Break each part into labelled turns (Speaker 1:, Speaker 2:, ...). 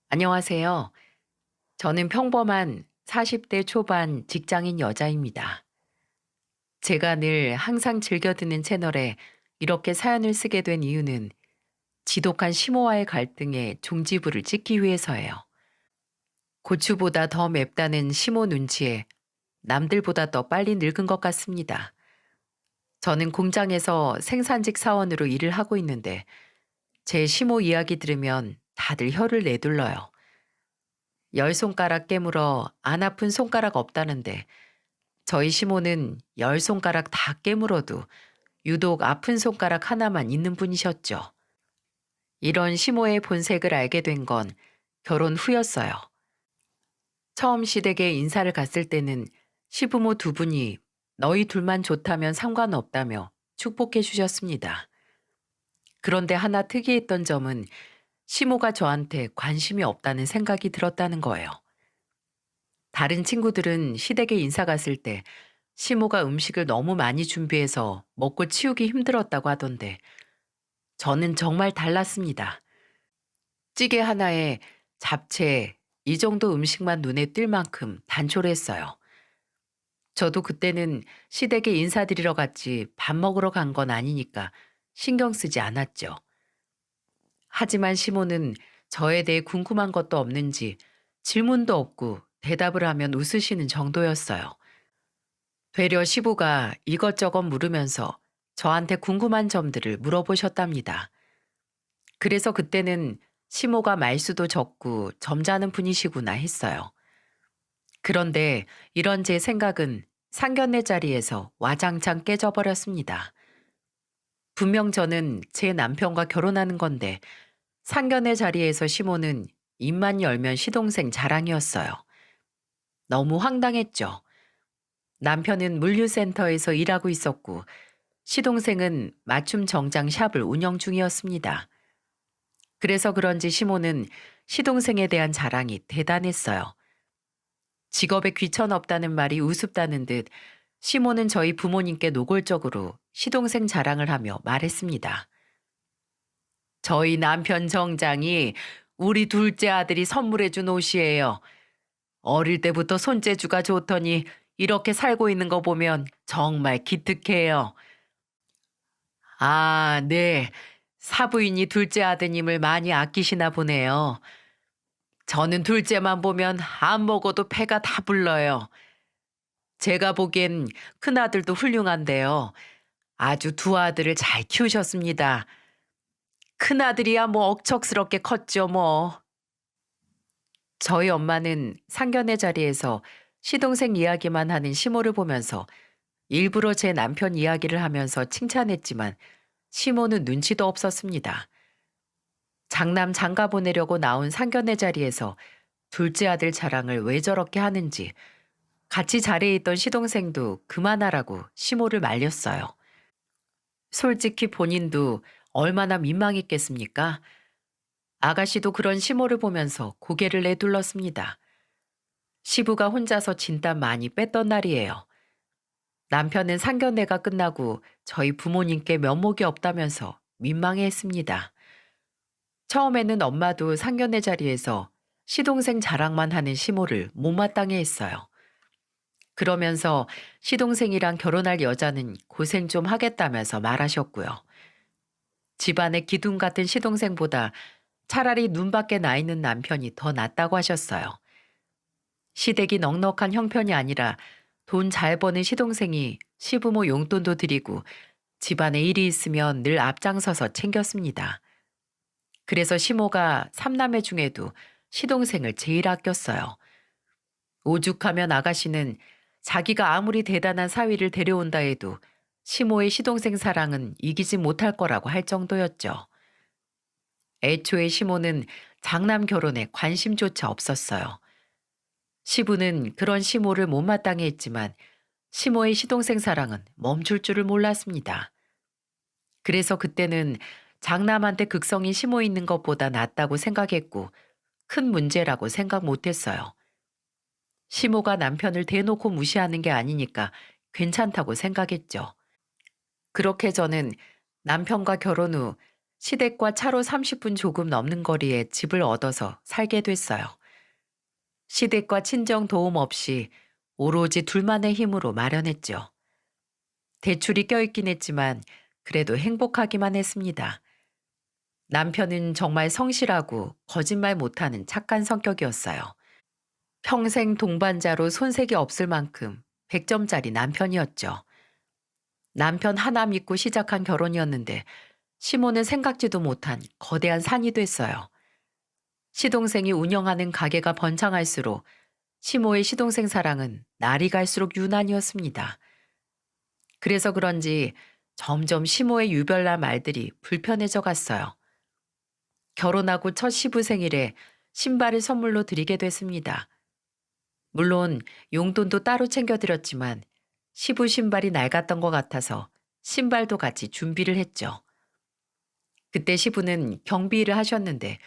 Speaker 1: 안녕하세요. 저는 평범한 40대 초반 직장인 여자입니다. 제가 늘 항상 즐겨 듣는 채널에 이렇게 사연을 쓰게 된 이유는 지독한 시모와의 갈등에 종지부를 찍기 위해서예요. 고추보다 더 맵다는 시모 눈치에 남들보다 더 빨리 늙은 것 같습니다. 저는 공장에서 생산직 사원으로 일을 하고 있는데 제 시모 이야기 들으면 다들 혀를 내둘러요. 열 손가락 깨물어 안 아픈 손가락 없다는데 저희 시모는 열 손가락 다 깨물어도 유독 아픈 손가락 하나만 있는 분이셨죠. 이런 시모의 본색을 알게 된 건 결혼 후였어요. 처음 시댁에 인사를 갔을 때는 시부모 두 분이 너희 둘만 좋다면 상관없다며 축복해 주셨습니다. 그런데 하나 특이했던 점은 시모가 저한테 관심이 없다는 생각이 들었다는 거예요. 다른 친구들은 시댁에 인사 갔을 때 시모가 음식을 너무 많이 준비해서 먹고 치우기 힘들었다고 하던데 저는 정말 달랐습니다. 찌개 하나에 잡채, 이 정도 음식만 눈에 띌 만큼 단촐했어요. 저도 그때는 시댁에 인사드리러 갔지 밥 먹으러 간 건 아니니까 신경 쓰지 않았죠. 하지만 시모는 저에 대해 궁금한 것도 없는지 질문도 없고 대답을 하면 웃으시는 정도였어요. 되려 시부가 이것저것 물으면서 저한테 궁금한 점들을 물어보셨답니다. 그래서 그때는 시모가 말수도 적고 점잖은 분이시구나 했어요. 그런데 이런 제 생각은 상견례 자리에서 와장창 깨져버렸습니다. 분명 저는 제 남편과 결혼하는 건데 상견례 자리에서 시모는 입만 열면 시동생 자랑이었어요. 너무 황당했죠. 남편은 물류센터에서 일하고 있었고 시동생은 맞춤 정장 샵을 운영 중이었습니다. 그래서 그런지 시모는 시동생에 대한 자랑이 대단했어요. 직업에 귀천 없다는 말이 우습다는 듯 시모는 저희 부모님께 노골적으로 시동생 자랑을 하며 말했습니다. 저희 남편 정장이 우리 둘째 아들이 선물해 준 옷이에요. 어릴 때부터 손재주가 좋더니 이렇게 살고 있는 거 보면 정말 기특해요. 아, 네. 사부인이 둘째 아드님을 많이 아끼시나 보네요. 저는 둘째만 보면 안 먹어도 배가 다 불러요. 제가 보기엔 큰아들도 훌륭한데요. 아주 두 아들을 잘 키우셨습니다. 큰아들이야 뭐 억척스럽게 컸죠 뭐. 저희 엄마는 상견례 자리에서 시동생 이야기만 하는 시모를 보면서 일부러 제 남편 이야기를 하면서 칭찬했지만 시모는 눈치도 없었습니다. 장남 장가 보내려고 나온 상견례 자리에서 둘째 아들 자랑을 왜 저렇게 하는지 같이 자리에 있던 시동생도 그만하라고 시모를 말렸어요. 솔직히 본인도 얼마나 민망했겠습니까? 아가씨도 그런 시모를 보면서 고개를 내둘렀습니다. 시부가 혼자서 진땀 많이 뺐던 날이에요. 남편은 상견례가 끝나고 저희 부모님께 면목이 없다면서 민망해했습니다. 처음에는 엄마도 상견례 자리에서 시동생 자랑만 하는 시모를 못마땅해 했어요. 그러면서 시동생이랑 결혼할 여자는 고생 좀 하겠다면서 말하셨고요. 집안의 기둥 같은 시동생보다 차라리 눈밖에 나 있는 남편이 더 낫다고 하셨어요. 시댁이 넉넉한 형편이 아니라 돈 잘 버는 시동생이 시부모 용돈도 드리고 집안에 일이 있으면 늘 앞장서서 챙겼습니다. 그래서 시모가 삼남매 중에도 시동생을 제일 아꼈어요. 오죽하면 아가씨는 자기가 아무리 대단한 사위를 데려온다 해도 시모의 시동생 사랑은 이기지 못할 거라고 할 정도였죠. 애초에 시모는 장남 결혼에 관심조차 없었어요. 시부는 그런 시모를 못마땅해 했지만 시모의 시동생 사랑은 멈출 줄을 몰랐습니다. 그래서 그때는 장남한테 극성인 시모 있는 것보다 낫다고 생각했고 큰 문제라고 생각 못했어요. 시모가 남편을 대놓고 무시하는 게 아니니까 괜찮다고 생각했죠. 그렇게 저는 남편과 결혼 후 시댁과 차로 30분 조금 넘는 거리에 집을 얻어서 살게 됐어요. 시댁과 친정 도움 없이 오로지 둘만의 힘으로 마련했죠. 대출이 껴있긴 했지만 그래도 행복하기만 했습니다. 남편은 정말 성실하고 거짓말 못하는 착한 성격이었어요. 평생 동반자로 손색이 없을 만큼 100점짜리 남편이었죠. 남편 하나 믿고 시작한 결혼이었는데 시모는 생각지도 못한 거대한 산이 됐어요. 시동생이 운영하는 가게가 번창할수록 시모의 시동생 사랑은 날이 갈수록 유난이었습니다. 그래서 그런지 점점 시모의 유별난 말들이 불편해져 갔어요. 결혼하고 첫 시부 생일에 신발을 선물로 드리게 됐습니다. 물론 용돈도 따로 챙겨드렸지만 시부 신발이 낡았던 것 같아서 신발도 같이 준비를 했죠. 그때 시부는 경비 일을 하셨는데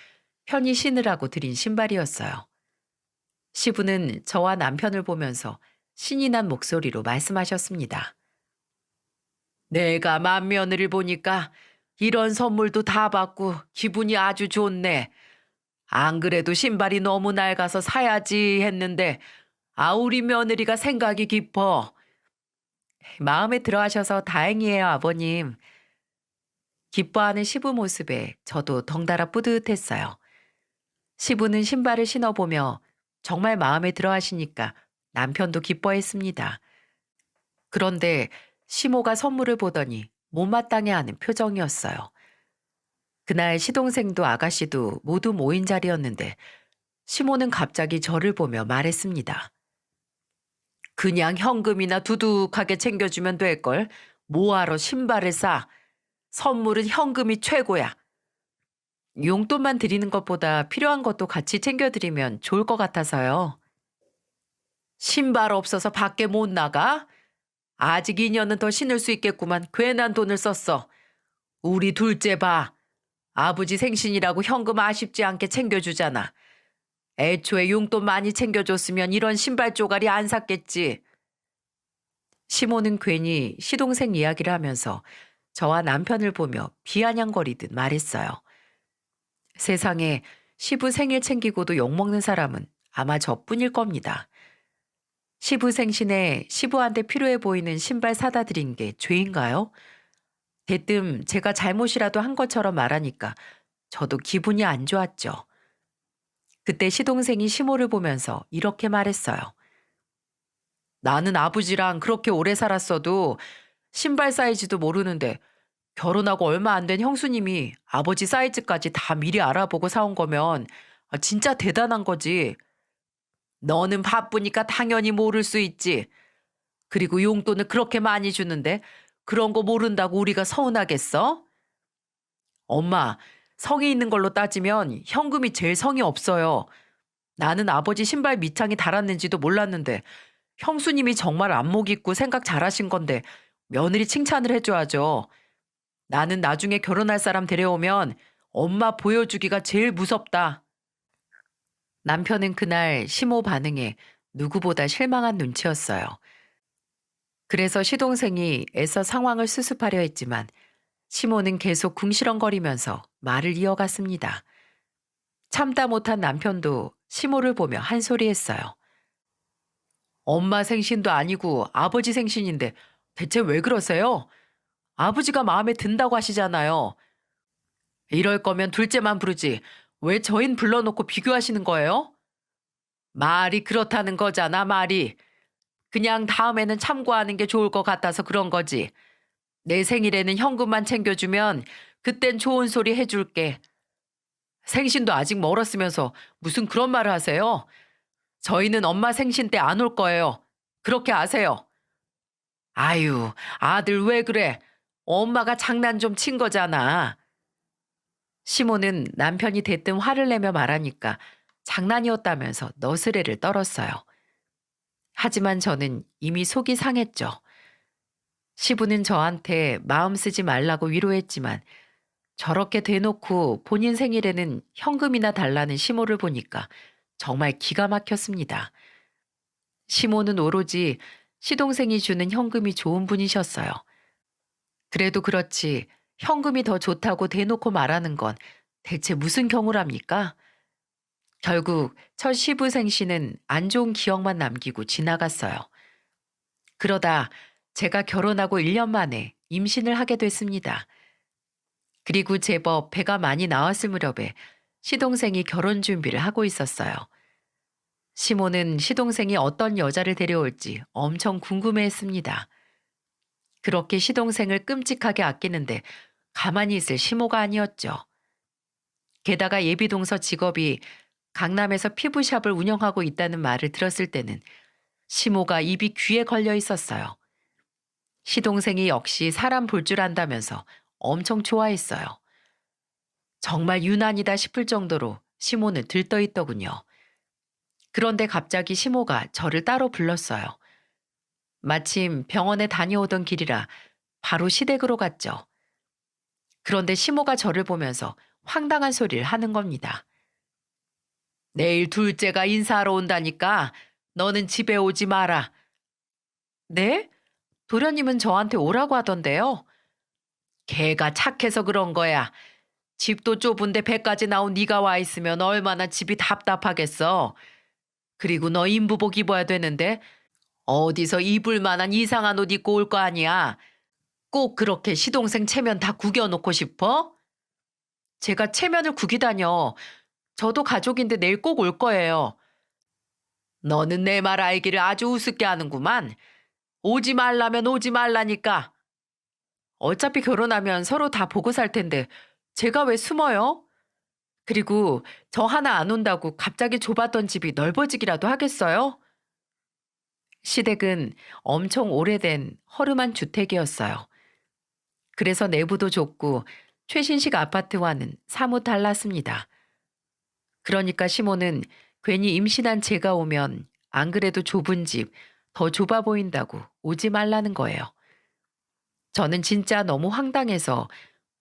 Speaker 1: 편히 신으라고 드린 신발이었어요. 시부는 저와 남편을 보면서 신이 난 목소리로 말씀하셨습니다. 내가 맏며느리를 보니까 이런 선물도 다 받고 기분이 아주 좋네. 안 그래도 신발이 너무 낡아서 사야지 했는데 우리 며느리가 생각이 깊어. 마음에 들어 하셔서 다행이에요, 아버님. 기뻐하는 시부 모습에 저도 덩달아 뿌듯했어요. 시부는 신발을 신어보며 정말 마음에 들어 하시니까 남편도 기뻐했습니다. 그런데 시모가 선물을 보더니 못마땅해 하는 표정이었어요. 그날 시동생도 아가씨도 모두 모인 자리였는데 시모는 갑자기 저를 보며 말했습니다. 그냥 현금이나 두둑하게 챙겨주면 될걸. 뭐하러 신발을 싸. 선물은 현금이 최고야. 용돈만 드리는 것보다 필요한 것도 같이 챙겨드리면 좋을 것 같아서요. 신발 없어서 밖에 못 나가? 아직 2년은 더 신을 수 있겠구만. 괜한 돈을 썼어. 우리 둘째 봐. 아버지 생신이라고 현금 아쉽지 않게 챙겨주잖아. 애초에 용돈 많이 챙겨줬으면 이런 신발 쪼가리 안 샀겠지. 시모는 괜히 시동생 이야기를 하면서 저와 남편을 보며 비아냥거리듯 말했어요. 세상에 시부 생일 챙기고도 욕먹는 사람은 아마 저뿐일 겁니다. 시부 생신에 시부한테 필요해 보이는 신발 사다 드린 게 죄인가요? 대뜸 제가 잘못이라도 한 것처럼 말하니까 저도 기분이 안 좋았죠. 그때 시동생이 시모를 보면서 이렇게 말했어요. 나는 아버지랑 그렇게 오래 살았어도 신발 사이즈도 모르는데 결혼하고 얼마 안 된 형수님이 아버지 사이즈까지 다 미리 알아보고 사온 거면 진짜 대단한 거지. 너는 바쁘니까 당연히 모를 수 있지. 그리고 용돈을 그렇게 많이 주는데 그런 거 모른다고 우리가 서운하겠어? 엄마, 성이 있는 걸로 따지면 현금이 제일 성이 없어요. 나는 아버지 신발 밑창이 달았는지도 몰랐는데 형수님이 정말 안목 있고 생각 잘하신 건데 며느리 칭찬을 해줘야죠. 나는 나중에 결혼할 사람 데려오면 엄마 보여주기가 제일 무섭다. 남편은 그날 시모 반응에 누구보다 실망한 눈치였어요. 그래서 시동생이 애써 상황을 수습하려 했지만 시모는 계속 궁시렁거리면서 말을 이어갔습니다. 참다 못한 남편도 시모를 보며 한 소리 했어요. 엄마 생신도 아니고 아버지 생신인데 대체 왜 그러세요? 아버지가 마음에 든다고 하시잖아요. 이럴 거면 둘째만 부르지. 왜 저흰 불러놓고 비교하시는 거예요? 말이 그렇다는 거잖아, 말이. 그냥 다음에는 참고하는 게 좋을 것 같아서 그런 거지. 내 생일에는 현금만 챙겨주면 그땐 좋은 소리 해줄게. 생신도 아직 멀었으면서 무슨 그런 말을 하세요? 저희는 엄마 생신 때 안 올 거예요. 그렇게 아세요. 아유, 아들 왜 그래? 엄마가 장난 좀 친 거잖아. 시모는 남편이 대뜸 화를 내며 말하니까 장난이었다면서 너스레를 떨었어요. 하지만 저는 이미 속이 상했죠. 시부는 저한테 마음 쓰지 말라고 위로했지만 저렇게 대놓고 본인 생일에는 현금이나 달라는 시모를 보니까 정말 기가 막혔습니다. 시모는 오로지 시동생이 주는 현금이 좋은 분이셨어요. 그래도 그렇지 현금이 더 좋다고 대놓고 말하는 건 대체 무슨 경우랍니까? 결국 첫 시부생씨는 안 좋은 기억만 남기고 지나갔어요. 그러다 제가 결혼하고 1년 만에 임신을 하게 됐습니다. 그리고 제법 배가 많이 나왔을 무렵에 시동생이 결혼 준비를 하고 있었어요. 시모는 시동생이 어떤 여자를 데려올지 엄청 궁금해했습니다. 그렇게 시동생을 끔찍하게 아끼는데 가만히 있을 시모가 아니었죠. 게다가 예비동서 직업이 강남에서 피부샵을 운영하고 있다는 말을 들었을 때는 시모가 입이 귀에 걸려 있었어요. 시동생이 역시 사람 볼 줄 안다면서 엄청 좋아했어요. 정말 유난이다 싶을 정도로 시모는 들떠있더군요. 그런데 갑자기 시모가 저를 따로 불렀어요. 마침 병원에 다녀오던 길이라 바로 시댁으로 갔죠. 그런데 시모가 저를 보면서 황당한 소리를 하는 겁니다. 내일 둘째가 인사하러 온다니까 너는 집에 오지 마라. 네? 도련님은 저한테 오라고 하던데요. 걔가 착해서 그런 거야. 집도 좁은데 배까지 나온 네가 와 있으면 얼마나 집이 답답하겠어. 그리고 너 인부복 입어야 되는데 어디서 입을 만한 이상한 옷 입고 올 거 아니야. 꼭 그렇게 시동생 체면 다 구겨놓고 싶어? 제가 체면을 구기다녀. 저도 가족인데 내일 꼭 올 거예요. 너는 내 말 알기를 아주 우습게 하는구만. 오지 말라면 오지 말라니까. 어차피 결혼하면 서로 다 보고 살 텐데 제가 왜 숨어요? 그리고 저 하나 안 온다고 갑자기 좁았던 집이 넓어지기라도 하겠어요? 시댁은 엄청 오래된 허름한 주택이었어요. 그래서 내부도 좁고 최신식 아파트와는 사뭇 달랐습니다. 그러니까 시모는 괜히 임신한 제가 오면 안 그래도 좁은 집, 더 좁아 보인다고 오지 말라는 거예요. 저는 진짜 너무 황당해서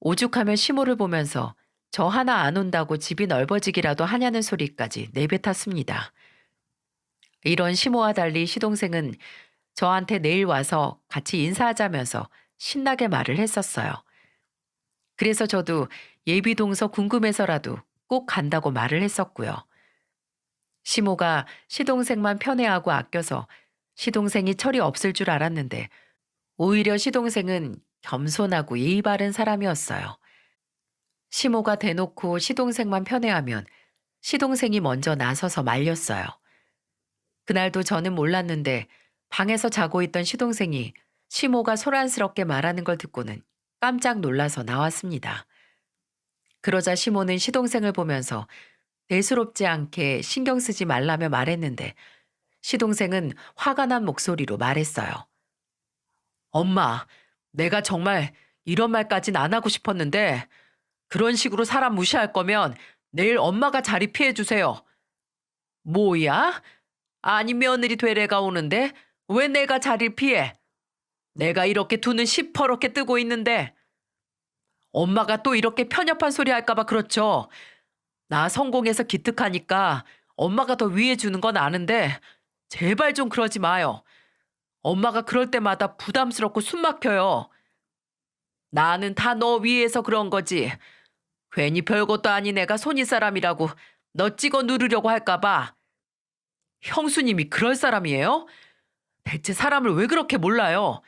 Speaker 1: 오죽하면 시모를 보면서 저 하나 안 온다고 집이 넓어지기라도 하냐는 소리까지 내뱉었습니다. 이런 시모와 달리 시동생은 저한테 내일 와서 같이 인사하자면서 신나게 말을 했었어요. 그래서 저도 예비동서 궁금해서라도 꼭 간다고 말을 했었고요. 시모가 시동생만 편애하고 아껴서 시동생이 철이 없을 줄 알았는데 오히려 시동생은 겸손하고 예의 바른 사람이었어요. 시모가 대놓고 시동생만 편애하면 시동생이 먼저 나서서 말렸어요. 그날도 저는 몰랐는데 방에서 자고 있던 시동생이 시모가 소란스럽게 말하는 걸 듣고는 깜짝 놀라서 나왔습니다. 그러자 시모는 시동생을 보면서 대수롭지 않게 신경 쓰지 말라며 말했는데 시동생은 화가 난 목소리로 말했어요. 엄마, 내가 정말 이런 말까진 안 하고 싶었는데 그런 식으로 사람 무시할 거면 내일 엄마가 자리 피해 주세요. 뭐야? 아니 며느리 되래가 오는데 왜 내가 자리를 피해? 내가 이렇게 두 눈 시퍼렇게 뜨고 있는데 엄마가 또 이렇게 편협한 소리 할까 봐 그렇죠. 나 성공해서 기특하니까 엄마가 더 위해 주는 건 아는데 제발 좀 그러지 마요. 엄마가 그럴 때마다 부담스럽고 숨 막혀요. 나는 다 너 위해서 그런 거지. 괜히 별것도 아닌 애가 손윗사람이라고 너 찍어 누르려고 할까 봐. 형수님이 그럴 사람이에요? 대체 사람을 왜 그렇게 몰라요?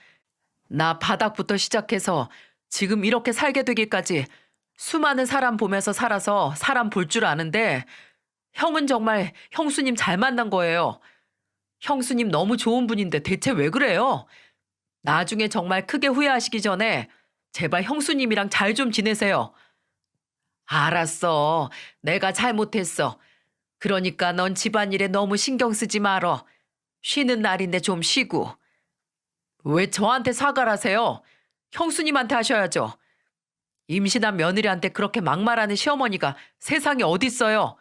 Speaker 1: 나 바닥부터 시작해서 지금 이렇게 살게 되기까지 수많은 사람 보면서 살아서 사람 볼 줄 아는데 형은 정말 형수님 잘 만난 거예요. 형수님 너무 좋은 분인데 대체 왜 그래요? 나중에 정말 크게 후회하시기 전에 제발 형수님이랑 잘 좀 지내세요. 알았어. 내가 잘못했어. 그러니까 넌 집안일에 너무 신경 쓰지 말어. 쉬는 날인데 좀 쉬고. 왜 저한테 사과를 하세요? 형수님한테 하셔야죠. 임신한 며느리한테 그렇게 막말하는 시어머니가 세상에 어딨어요?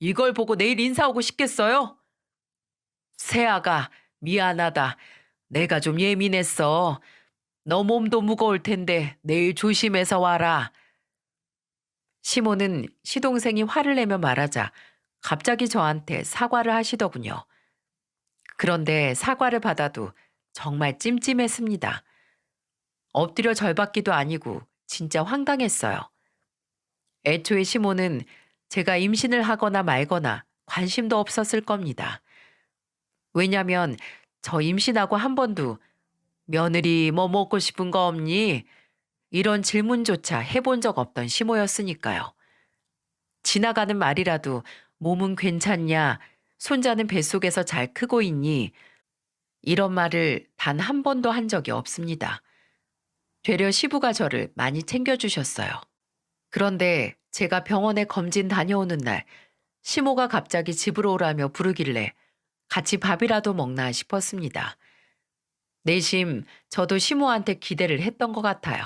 Speaker 1: 이걸 보고 내일 인사 오고 싶겠어요? 세아가 미안하다. 내가 좀 예민했어. 너 몸도 무거울 텐데 내일 조심해서 와라. 시모는 시동생이 화를 내며 말하자 갑자기 저한테 사과를 하시더군요. 그런데 사과를 받아도 정말 찜찜했습니다. 엎드려 절받기도 아니고 진짜 황당했어요. 애초에 시모는 제가 임신을 하거나 말거나 관심도 없었을 겁니다. 왜냐면 저 임신하고 한 번도 며느리 뭐 먹고 싶은 거 없니? 이런 질문조차 해본 적 없던 시모였으니까요. 지나가는 말이라도 몸은 괜찮냐? 손자는 뱃속에서 잘 크고 있니? 이런 말을 단 한 번도 한 적이 없습니다. 되려 시부가 저를 많이 챙겨주셨어요. 그런데 제가 병원에 검진 다녀오는 날 시모가 갑자기 집으로 오라며 부르길래 같이 밥이라도 먹나 싶었습니다. 내심 저도 시모한테 기대를 했던 것 같아요.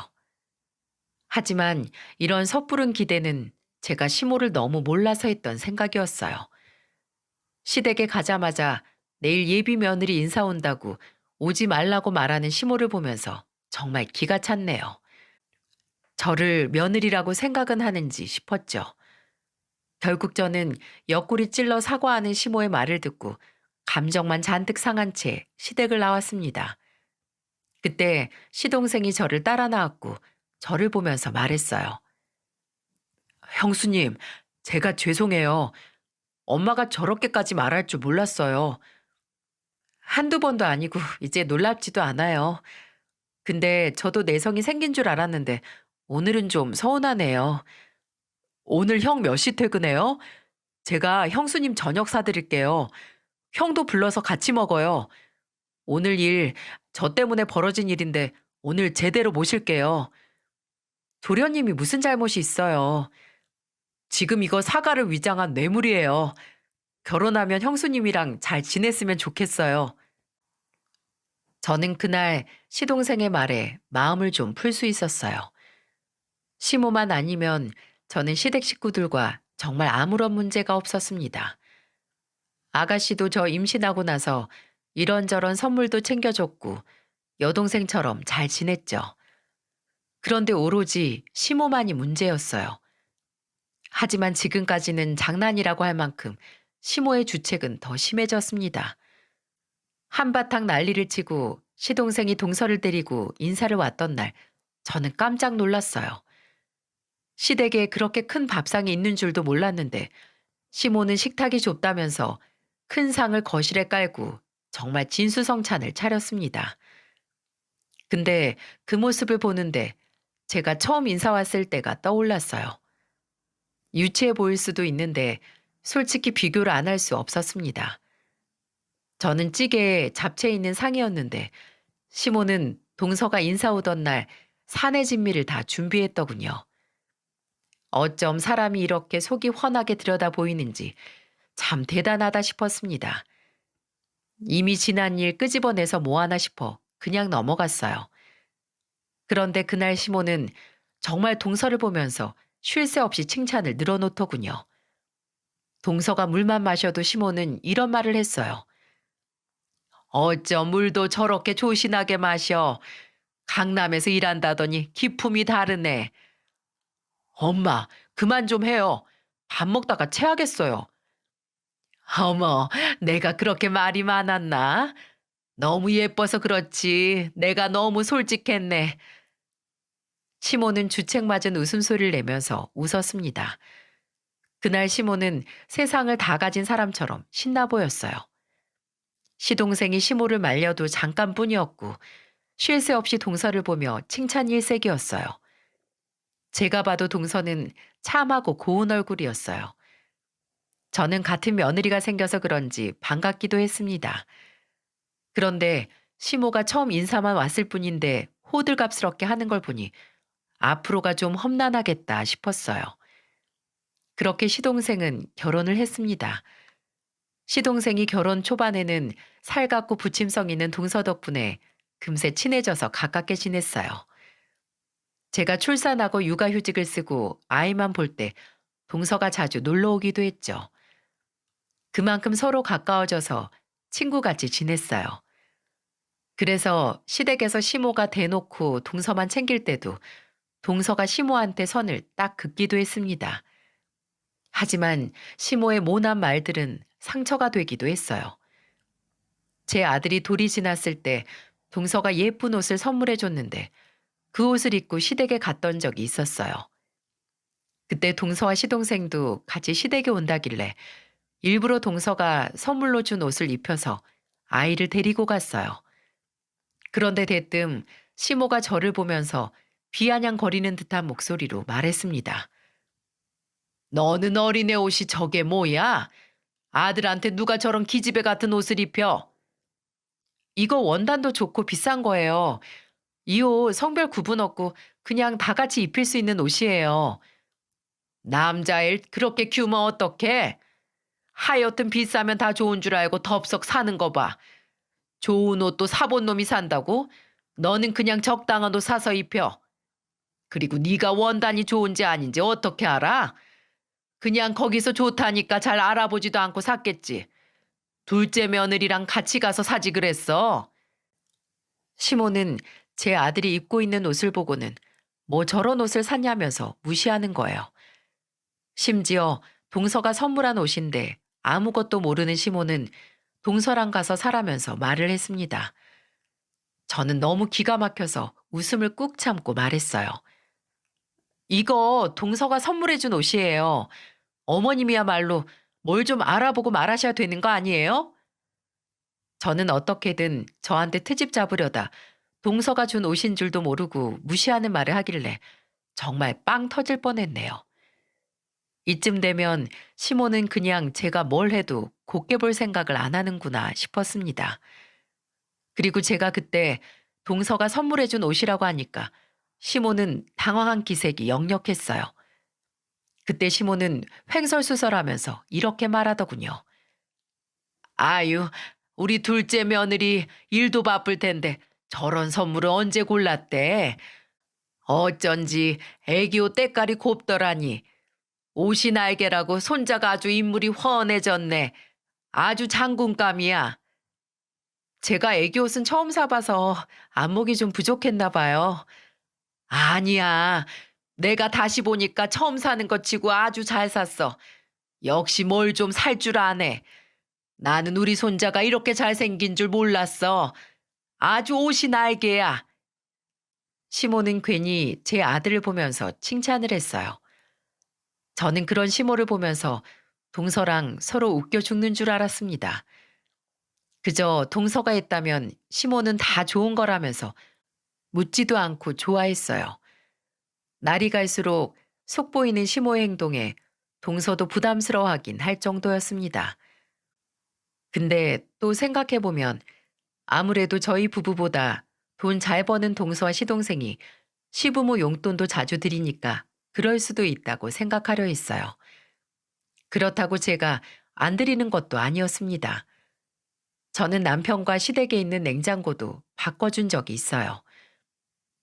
Speaker 1: 하지만 이런 섣부른 기대는 제가 시모를 너무 몰라서 했던 생각이었어요. 시댁에 가자마자 내일 예비 며느리 인사 온다고 오지 말라고 말하는 시모를 보면서 정말 기가 찼네요. 저를 며느리라고 생각은 하는지 싶었죠. 결국 저는 옆구리 찔러 사과하는 시모의 말을 듣고 감정만 잔뜩 상한 채 시댁을 나왔습니다. 그때 시동생이 저를 따라 나왔고 저를 보면서 말했어요. 형수님, 제가 죄송해요. 엄마가 저렇게까지 말할 줄 몰랐어요. 한두 번도 아니고 이제 놀랍지도 않아요. 근데 저도 내성이 생긴 줄 알았는데 오늘은 좀 서운하네요. 오늘 형 몇 시 퇴근해요? 제가 형수님 저녁 사드릴게요. 형도 불러서 같이 먹어요. 오늘 일 저 때문에 벌어진 일인데 오늘 제대로 모실게요. 도련님이 무슨 잘못이 있어요. 지금 이거 사과를 위장한 뇌물이에요. 결혼하면 형수님이랑 잘 지냈으면 좋겠어요. 저는 그날 시동생의 말에 마음을 좀 풀 수 있었어요. 시모만 아니면 저는 시댁 식구들과 정말 아무런 문제가 없었습니다. 아가씨도 저 임신하고 나서 이런저런 선물도 챙겨줬고 여동생처럼 잘 지냈죠. 그런데 오로지 시모만이 문제였어요. 하지만 지금까지는 장난이라고 할 만큼 시모의 주책은 더 심해졌습니다. 한바탕 난리를 치고 시동생이 동서를 데리고 인사를 왔던 날 저는 깜짝 놀랐어요. 시댁에 그렇게 큰 밥상이 있는 줄도 몰랐는데 시모는 식탁이 좁다면서 큰 상을 거실에 깔고 정말 진수성찬을 차렸습니다. 근데 그 모습을 보는데 제가 처음 인사 왔을 때가 떠올랐어요. 유치해 보일 수도 있는데 솔직히 비교를 안 할 수 없었습니다. 저는 찌개에 잡채 있는 상이었는데 시모는 동서가 인사 오던 날 사내 진미를 다 준비했더군요. 어쩜 사람이 이렇게 속이 훤하게 들여다 보이는지 참 대단하다 싶었습니다. 이미 지난 일 끄집어내서 뭐 하나 싶어 그냥 넘어갔어요. 그런데 그날 시모는 정말 동서를 보면서 쉴 새 없이 칭찬을 늘어놓더군요. 동서가 물만 마셔도 시모는 이런 말을 했어요. 어쩜 물도 저렇게 조신하게 마셔. 강남에서 일한다더니 기품이 다르네. 엄마, 그만 좀 해요. 밥 먹다가 체하겠어요. 어머, 내가 그렇게 말이 많았나? 너무 예뻐서 그렇지. 내가 너무 솔직했네. 시모는 주책맞은 웃음소리를 내면서 웃었습니다. 그날 시모는 세상을 다 가진 사람처럼 신나 보였어요. 시동생이 시모를 말려도 잠깐뿐이었고 쉴 새 없이 동서를 보며 칭찬 일색이었어요. 제가 봐도 동서는 참하고 고운 얼굴이었어요. 저는 같은 며느리가 생겨서 그런지 반갑기도 했습니다. 그런데 시모가 처음 인사만 왔을 뿐인데 호들갑스럽게 하는 걸 보니 앞으로가 좀 험난하겠다 싶었어요. 그렇게 시동생은 결혼을 했습니다. 시동생이 결혼 초반에는 살갑고 부침성 있는 동서 덕분에 금세 친해져서 가깝게 지냈어요. 제가 출산하고 육아휴직을 쓰고 아이만 볼 때 동서가 자주 놀러 오기도 했죠. 그만큼 서로 가까워져서 친구같이 지냈어요. 그래서 시댁에서 시모가 대놓고 동서만 챙길 때도 동서가 시모한테 선을 딱 긋기도 했습니다. 하지만 시모의 모난 말들은 상처가 되기도 했어요. 제 아들이 돌이 지났을 때 동서가 예쁜 옷을 선물해 줬는데 그 옷을 입고 시댁에 갔던 적이 있었어요. 그때 동서와 시동생도 같이 시댁에 온다길래 일부러 동서가 선물로 준 옷을 입혀서 아이를 데리고 갔어요. 그런데 대뜸 시모가 저를 보면서 비아냥거리는 듯한 목소리로 말했습니다. 너는 어린애 옷이 저게 뭐야? 아들한테 누가 저런 기집애 같은 옷을 입혀? 이거 원단도 좋고 비싼 거예요. 이 옷 성별 구분 없고 그냥 다 같이 입힐 수 있는 옷이에요. 남자일 그렇게 키우면 어떡해? 하여튼 비싸면 다 좋은 줄 알고 덥석 사는 거 봐. 좋은 옷도 사본 놈이 산다고? 너는 그냥 적당한 옷 사서 입혀. 그리고 네가 원단이 좋은지 아닌지 어떻게 알아? 그냥 거기서 좋다니까 잘 알아보지도 않고 샀겠지. 둘째 며느리랑 같이 가서 사지 그랬어. 시모는 제 아들이 입고 있는 옷을 보고는 뭐 저런 옷을 샀냐면서 무시하는 거예요. 심지어 동서가 선물한 옷인데 아무것도 모르는 시모는 동서랑 가서 사라면서 말을 했습니다. 저는 너무 기가 막혀서 웃음을 꾹 참고 말했어요. 이거 동서가 선물해준 옷이에요. 어머님이야말로 뭘 좀 알아보고 말하셔야 되는 거 아니에요? 저는 어떻게든 저한테 트집 잡으려다 동서가 준 옷인 줄도 모르고 무시하는 말을 하길래 정말 빵 터질 뻔했네요. 이쯤 되면 시모는 그냥 제가 뭘 해도 곱게 볼 생각을 안 하는구나 싶었습니다. 그리고 제가 그때 동서가 선물해준 옷이라고 하니까 시모는 당황한 기색이 역력했어요. 그때 시모는 횡설수설하면서 이렇게 말하더군요. 아유, 우리 둘째 며느리 일도 바쁠 텐데 저런 선물을 언제 골랐대? 어쩐지 애기 옷 때깔이 곱더라니. 옷이 날개라고 손자가 아주 인물이 훤해졌네. 아주 장군감이야. 제가 애기 옷은 처음 사봐서 안목이 좀 부족했나 봐요. 아니야. 내가 다시 보니까 처음 사는 것 치고 아주 잘 샀어. 역시 뭘 좀 살 줄 아네. 나는 우리 손자가 이렇게 잘생긴 줄 몰랐어. 아주 옷이 날개야. 시모는 괜히 제 아들을 보면서 칭찬을 했어요. 저는 그런 시모를 보면서 동서랑 서로 웃겨 죽는 줄 알았습니다. 그저 동서가 했다면 시모는 다 좋은 거라면서 묻지도 않고 좋아했어요. 날이 갈수록 속보이는 시모의 행동에 동서도 부담스러워하긴 할 정도였습니다. 근데 또 생각해보면 아무래도 저희 부부보다 돈 잘 버는 동서와 시동생이 시부모 용돈도 자주 드리니까 그럴 수도 있다고 생각하려 했어요. 그렇다고 제가 안 드리는 것도 아니었습니다. 저는 남편과 시댁에 있는 냉장고도 바꿔준 적이 있어요.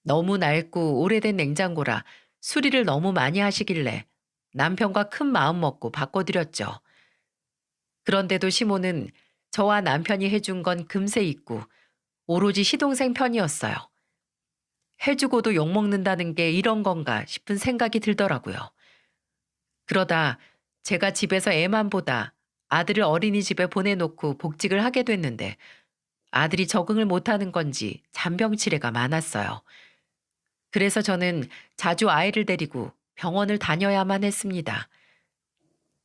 Speaker 1: 너무 낡고 오래된 냉장고라 수리를 너무 많이 하시길래 남편과 큰 마음 먹고 바꿔드렸죠. 그런데도 시모는 저와 남편이 해준 건 금세 잊고 오로지 시동생 편이었어요. 해주고도 욕먹는다는 게 이런 건가 싶은 생각이 들더라고요. 그러다 제가 집에서 애만 보다 아들을 어린이집에 보내놓고 복직을 하게 됐는데 아들이 적응을 못하는 건지 잔병치레가 많았어요. 그래서 저는 자주 아이를 데리고 병원을 다녀야만 했습니다.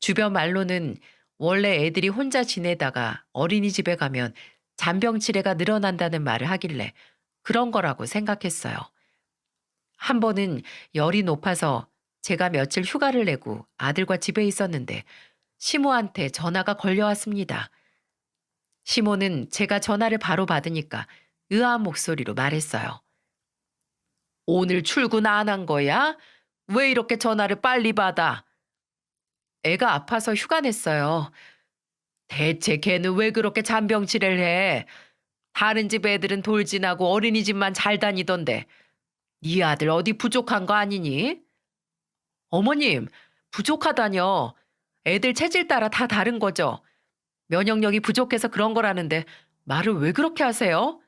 Speaker 1: 주변 말로는 원래 애들이 혼자 지내다가 어린이집에 가면 잔병치레가 늘어난다는 말을 하길래 그런 거라고 생각했어요. 한 번은 열이 높아서 제가 며칠 휴가를 내고 아들과 집에 있었는데 시모한테 전화가 걸려왔습니다. 시모는 제가 전화를 바로 받으니까 의아한 목소리로 말했어요. 오늘 출근 안 한 거야? 왜 이렇게 전화를 빨리 받아? 애가 아파서 휴가 냈어요. 대체 걔는 왜 그렇게 잔병치레를 해? 다른 집 애들은 돌진하고 어린이집만 잘 다니던데 네 아들 어디 부족한 거 아니니? 어머님, 부족하다뇨. 애들 체질 따라 다 다른 거죠. 면역력이 부족해서 그런 거라는데 말을 왜 그렇게 하세요?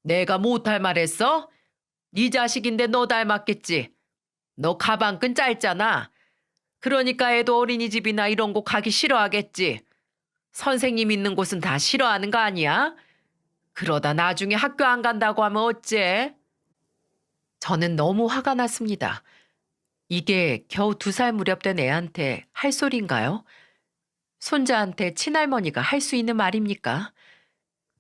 Speaker 1: 내가 못할 말 했어? 네 자식인데 너 닮았겠지. 너 가방끈 짧잖아. 그러니까 애도 어린이집이나 이런 곳 가기 싫어하겠지. 선생님 있는 곳은 다 싫어하는 거 아니야? 그러다 나중에 학교 안 간다고 하면 어째? 저는 너무 화가 났습니다. 이게 겨우 2살 무렵 된 애한테 할 소리인가요? 손자한테 친할머니가 할 수 있는 말입니까?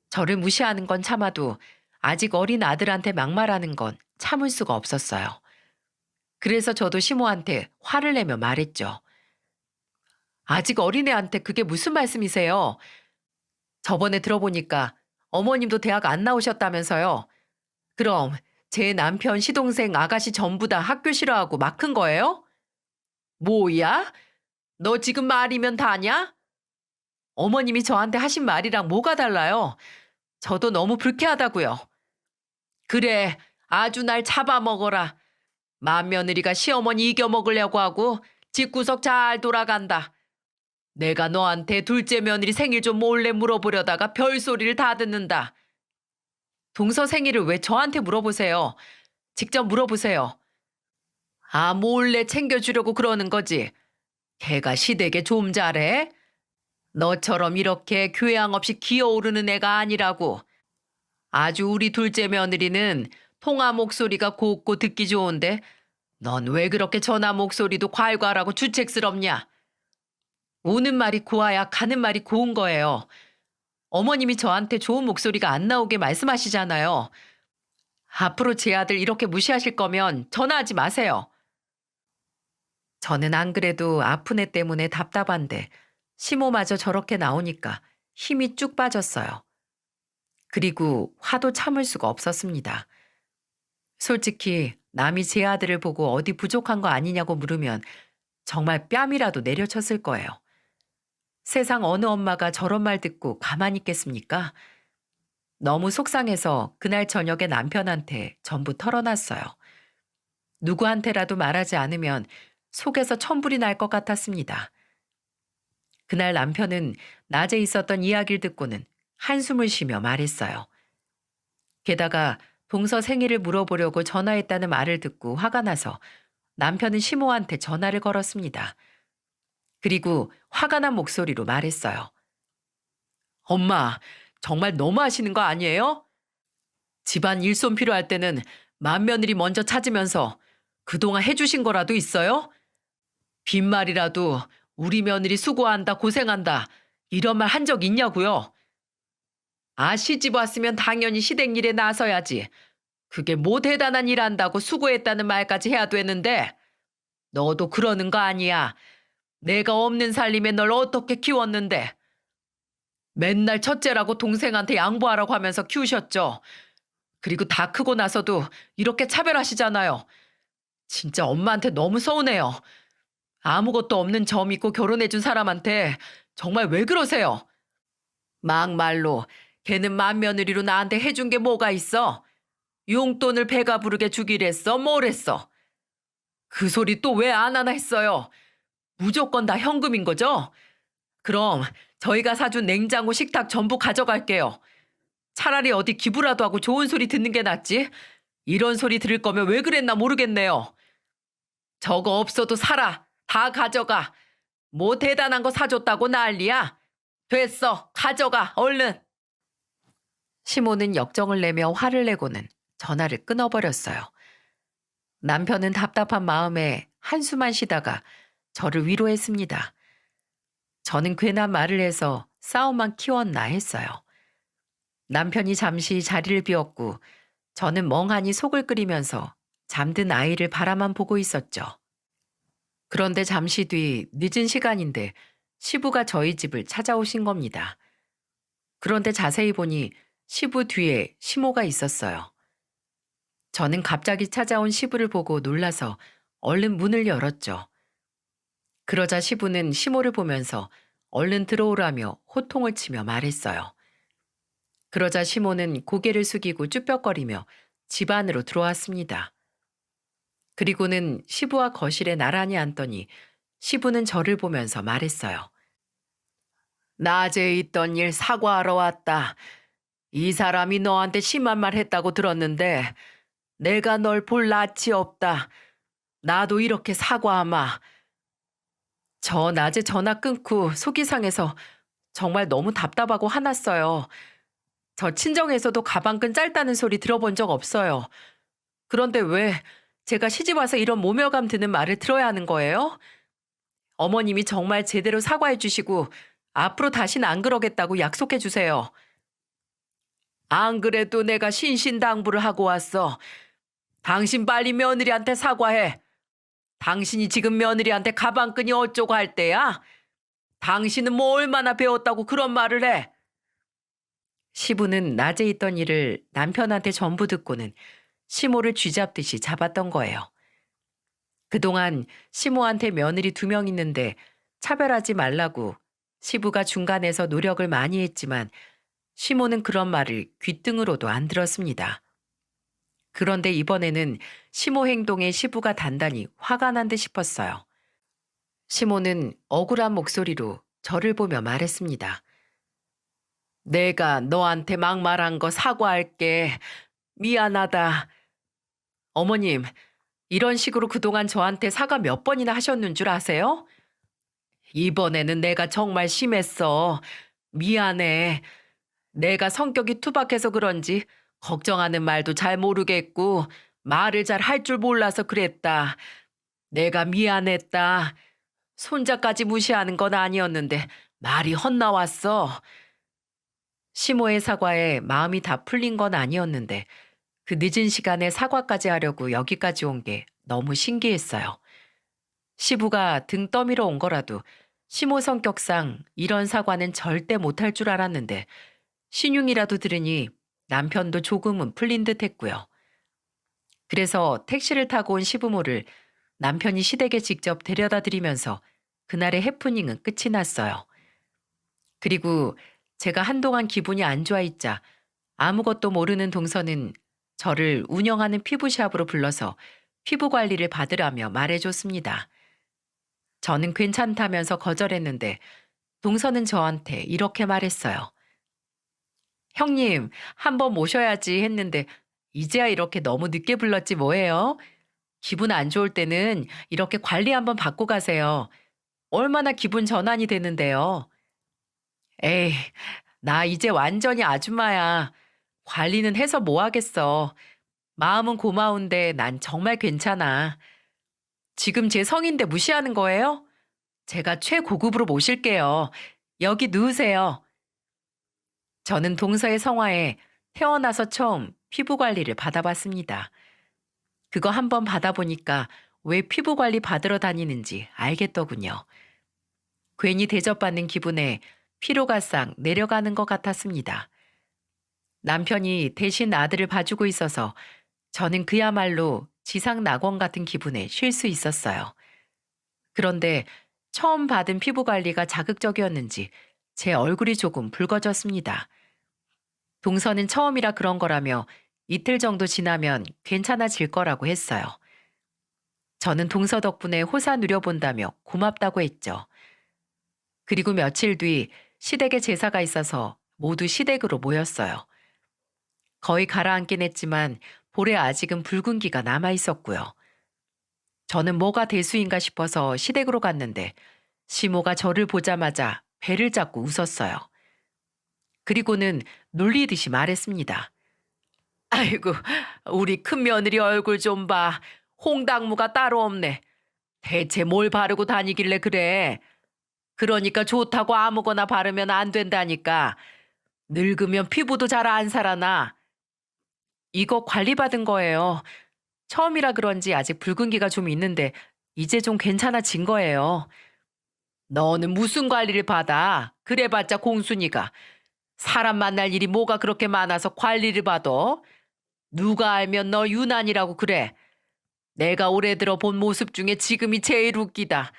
Speaker 1: 저를 무시하는 건 참아도 아직 어린 아들한테 막말하는 건 참을 수가 없었어요. 그래서 저도 시모한테 화를 내며 말했죠. 아직 어린애한테 그게 무슨 말씀이세요? 저번에 들어보니까 어머님도 대학 안 나오셨다면서요. 그럼 제 남편 시동생 아가씨 전부 다 학교 싫어하고 막 큰 거예요? 뭐야? 너 지금 말이면 다냐? 어머님이 저한테 하신 말이랑 뭐가 달라요? 저도 너무 불쾌하다고요. 그래, 아주 날 잡아먹어라. 맏며느리가 시어머니 이겨먹으려고 하고 집구석 잘 돌아간다. 내가 너한테 둘째 며느리 생일 좀 몰래 물어보려다가 별소리를 다 듣는다. 동서 생일을 왜 저한테 물어보세요? 직접 물어보세요. 아, 몰래 챙겨주려고 그러는 거지. 걔가 시댁에 좀 잘해? 너처럼 이렇게 교양 없이 기어오르는 애가 아니라고. 아주 우리 둘째 며느리는 통화 목소리가 곱고 듣기 좋은데 넌 왜 그렇게 전화 목소리도 괄괄하고 주책스럽냐? 오는 말이 고와야 가는 말이 고운 거예요. 어머님이 저한테 좋은 목소리가 안 나오게 말씀하시잖아요. 앞으로 제 아들 이렇게 무시하실 거면 전화하지 마세요. 저는 안 그래도 아픈 애 때문에 답답한데 시모마저 저렇게 나오니까 힘이 쭉 빠졌어요. 그리고 화도 참을 수가 없었습니다. 솔직히 남이 제 아들을 보고 어디 부족한 거 아니냐고 물으면 정말 뺨이라도 내려쳤을 거예요. 세상 어느 엄마가 저런 말 듣고 가만히 있겠습니까? 너무 속상해서 그날 저녁에 남편한테 전부 털어놨어요. 누구한테라도 말하지 않으면 속에서 천불이 날 것 같았습니다. 그날 남편은 낮에 있었던 이야기를 듣고는 한숨을 쉬며 말했어요. 게다가 동서 생일을 물어보려고 전화했다는 말을 듣고 화가 나서 남편은 시모한테 전화를 걸었습니다. 그리고 화가 난 목소리로 말했어요. 엄마, 정말 너무하시는 거 아니에요? 집안 일손 필요할 때는 맏며느리 먼저 찾으면서 그동안 해주신 거라도 있어요? 빈말이라도 우리 며느리 수고한다, 고생한다, 이런 말 한 적 있냐고요? 아, 시집 왔으면 당연히 시댁 일에 나서야지. 그게 뭐 대단한 일 한다고 수고했다는 말까지 해야 되는데, 너도 그러는 거 아니야. 내가 없는 살림에 널 어떻게 키웠는데. 맨날 첫째라고 동생한테 양보하라고 하면서 키우셨죠. 그리고 다 크고 나서도 이렇게 차별하시잖아요. 진짜 엄마한테 너무 서운해요. 아무것도 없는 저 믿고 결혼해준 사람한테 정말 왜 그러세요? 막말로 걔는 맏며느리로 나한테 해준 게 뭐가 있어? 용돈을 배가 부르게 주기랬어? 뭘 했어? 그 소리 또 왜 안 하나 했어요? 무조건 다 현금인 거죠? 그럼 저희가 사준 냉장고 식탁 전부 가져갈게요. 차라리 어디 기부라도 하고 좋은 소리 듣는 게 낫지. 이런 소리 들을 거면 왜 그랬나 모르겠네요. 저거 없어도 살아. 다 가져가. 뭐 대단한 거 사줬다고 난리야. 됐어. 가져가. 얼른. 시모는 역정을 내며 화를 내고는 전화를 끊어버렸어요. 남편은 답답한 마음에 한숨만 쉬다가 저를 위로했습니다. 저는 괜한 말을 해서 싸움만 키웠나 했어요. 남편이 잠시 자리를 비웠고 저는 멍하니 속을 끓이면서 잠든 아이를 바라만 보고 있었죠. 그런데 잠시 뒤 늦은 시간인데 시부가 저희 집을 찾아오신 겁니다. 그런데 자세히 보니 시부 뒤에 시모가 있었어요. 저는 갑자기 찾아온 시부를 보고 놀라서 얼른 문을 열었죠. 그러자 시부는 시모를 보면서 얼른 들어오라며 호통을 치며 말했어요. 그러자 시모는 고개를 숙이고 쭈뼛거리며 집 안으로 들어왔습니다. 그리고는 시부와 거실에 나란히 앉더니 시부는 저를 보면서 말했어요. 낮에 있던 일 사과하러 왔다. 이 사람이 너한테 심한 말 했다고 들었는데 내가 널 볼 낯이 없다. 나도 이렇게 사과하마. 저 낮에 전화 끊고 속이 상해서 정말 너무 답답하고 화났어요. 저 친정에서도 가방끈 짧다는 소리 들어본 적 없어요. 그런데 왜 제가 시집 와서 이런 모멸감 드는 말을 들어야 하는 거예요? 어머님이 정말 제대로 사과해 주시고 앞으로 다시는 안 그러겠다고 약속해 주세요. 안 그래도 내가 신신당부를 하고 왔어. 당신 빨리 며느리한테 사과해. 당신이 지금 며느리한테 가방끈이 어쩌고 할 때야? 당신은 뭐 얼마나 배웠다고 그런 말을 해? 시부는 낮에 있던 일을 남편한테 전부 듣고는 시모를 쥐잡듯이 잡았던 거예요. 그동안 시모한테 며느리 2명 있는데 차별하지 말라고 시부가 중간에서 노력을 많이 했지만 시모는 그런 말을 귓등으로도 안 들었습니다. 그런데 이번에는 시모 행동에 시부가 단단히 화가 난 듯 싶었어요. 시모는 억울한 목소리로 저를 보며 말했습니다. 내가 너한테 막말한 거 사과할게. 미안하다. 어머님, 이런 식으로 그동안 저한테 사과 몇 번이나 하셨는 줄 아세요? 이번에는 내가 정말 심했어. 미안해. 내가 성격이 투박해서 그런지 걱정하는 말도 잘 모르겠고 말을 잘 할 줄 몰라서 그랬다. 내가 미안했다. 손자까지 무시하는 건 아니었는데 말이 헛나왔어. 시모의 사과에 마음이 다 풀린 건 아니었는데 그 늦은 시간에 사과까지 하려고 여기까지 온 게 너무 신기했어요. 시부가 등 떠밀어 온 거라도 시모 성격상 이런 사과는 절대 못할 줄 알았는데 신용이라도 들으니 남편도 조금은 풀린 듯 했고요. 그래서 택시를 타고 온 시부모를 남편이 시댁에 직접 데려다 드리면서 그날의 해프닝은 끝이 났어요. 그리고 제가 한동안 기분이 안 좋아 있자 아무것도 모르는 동서는 저를 운영하는 피부샵으로 불러서 피부 관리를 받으라며 말해줬습니다. 저는 괜찮다면서 거절했는데 동서는 저한테 이렇게 말했어요. 형님, 한번 모셔야지 했는데 이제야 이렇게 너무 늦게 불렀지 뭐예요? 기분 안 좋을 때는 이렇게 관리 한번 받고 가세요. 얼마나 기분 전환이 되는데요. 에이, 나 이제 완전히 아줌마야. 관리는 해서 뭐 하겠어. 마음은 고마운데 난 정말 괜찮아. 지금 제 성인데 무시하는 거예요? 제가 최고급으로 모실게요. 여기 누우세요. 저는 동서의 성화에 태어나서 처음 피부 관리를 받아봤습니다. 그거 한번 받아보니까 왜 피부 관리 받으러 다니는지 알겠더군요. 괜히 대접받는 기분에 피로가 싹 내려가는 것 같았습니다. 남편이 대신 아들을 봐주고 있어서 저는 그야말로 지상 낙원 같은 기분에 쉴 수 있었어요. 그런데 처음 받은 피부 관리가 자극적이었는지 제 얼굴이 조금 붉어졌습니다. 동서는 처음이라 그런 거라며 이틀 정도 지나면 괜찮아질 거라고 했어요. 저는 동서 덕분에 호사 누려본다며 고맙다고 했죠. 그리고 며칠 뒤 시댁에 제사가 있어서 모두 시댁으로 모였어요. 거의 가라앉긴 했지만 볼에 아직은 붉은기가 남아 있었고요. 저는 뭐가 대수인가 싶어서 시댁으로 갔는데 시모가 저를 보자마자 배를 잡고 웃었어요. 그리고는 놀리듯이 말했습니다. 아이고, 우리 큰며느리 얼굴 좀 봐. 홍당무가 따로 없네. 대체 뭘 바르고 다니길래 그래? 그러니까 좋다고 아무거나 바르면 안 된다니까. 늙으면 피부도 잘 안 살아나. 이거 관리받은 거예요. 처음이라 그런지 아직 붉은기가 좀 있는데 이제 좀 괜찮아진 거예요. 너는 무슨 관리를 받아? 그래봤자 공순이가. 사람 만날 일이 뭐가 그렇게 많아서 관리를 받아? 누가 알면 너 유난이라고 그래. 내가 올해 들어 본 모습 중에 지금이 제일 웃기다.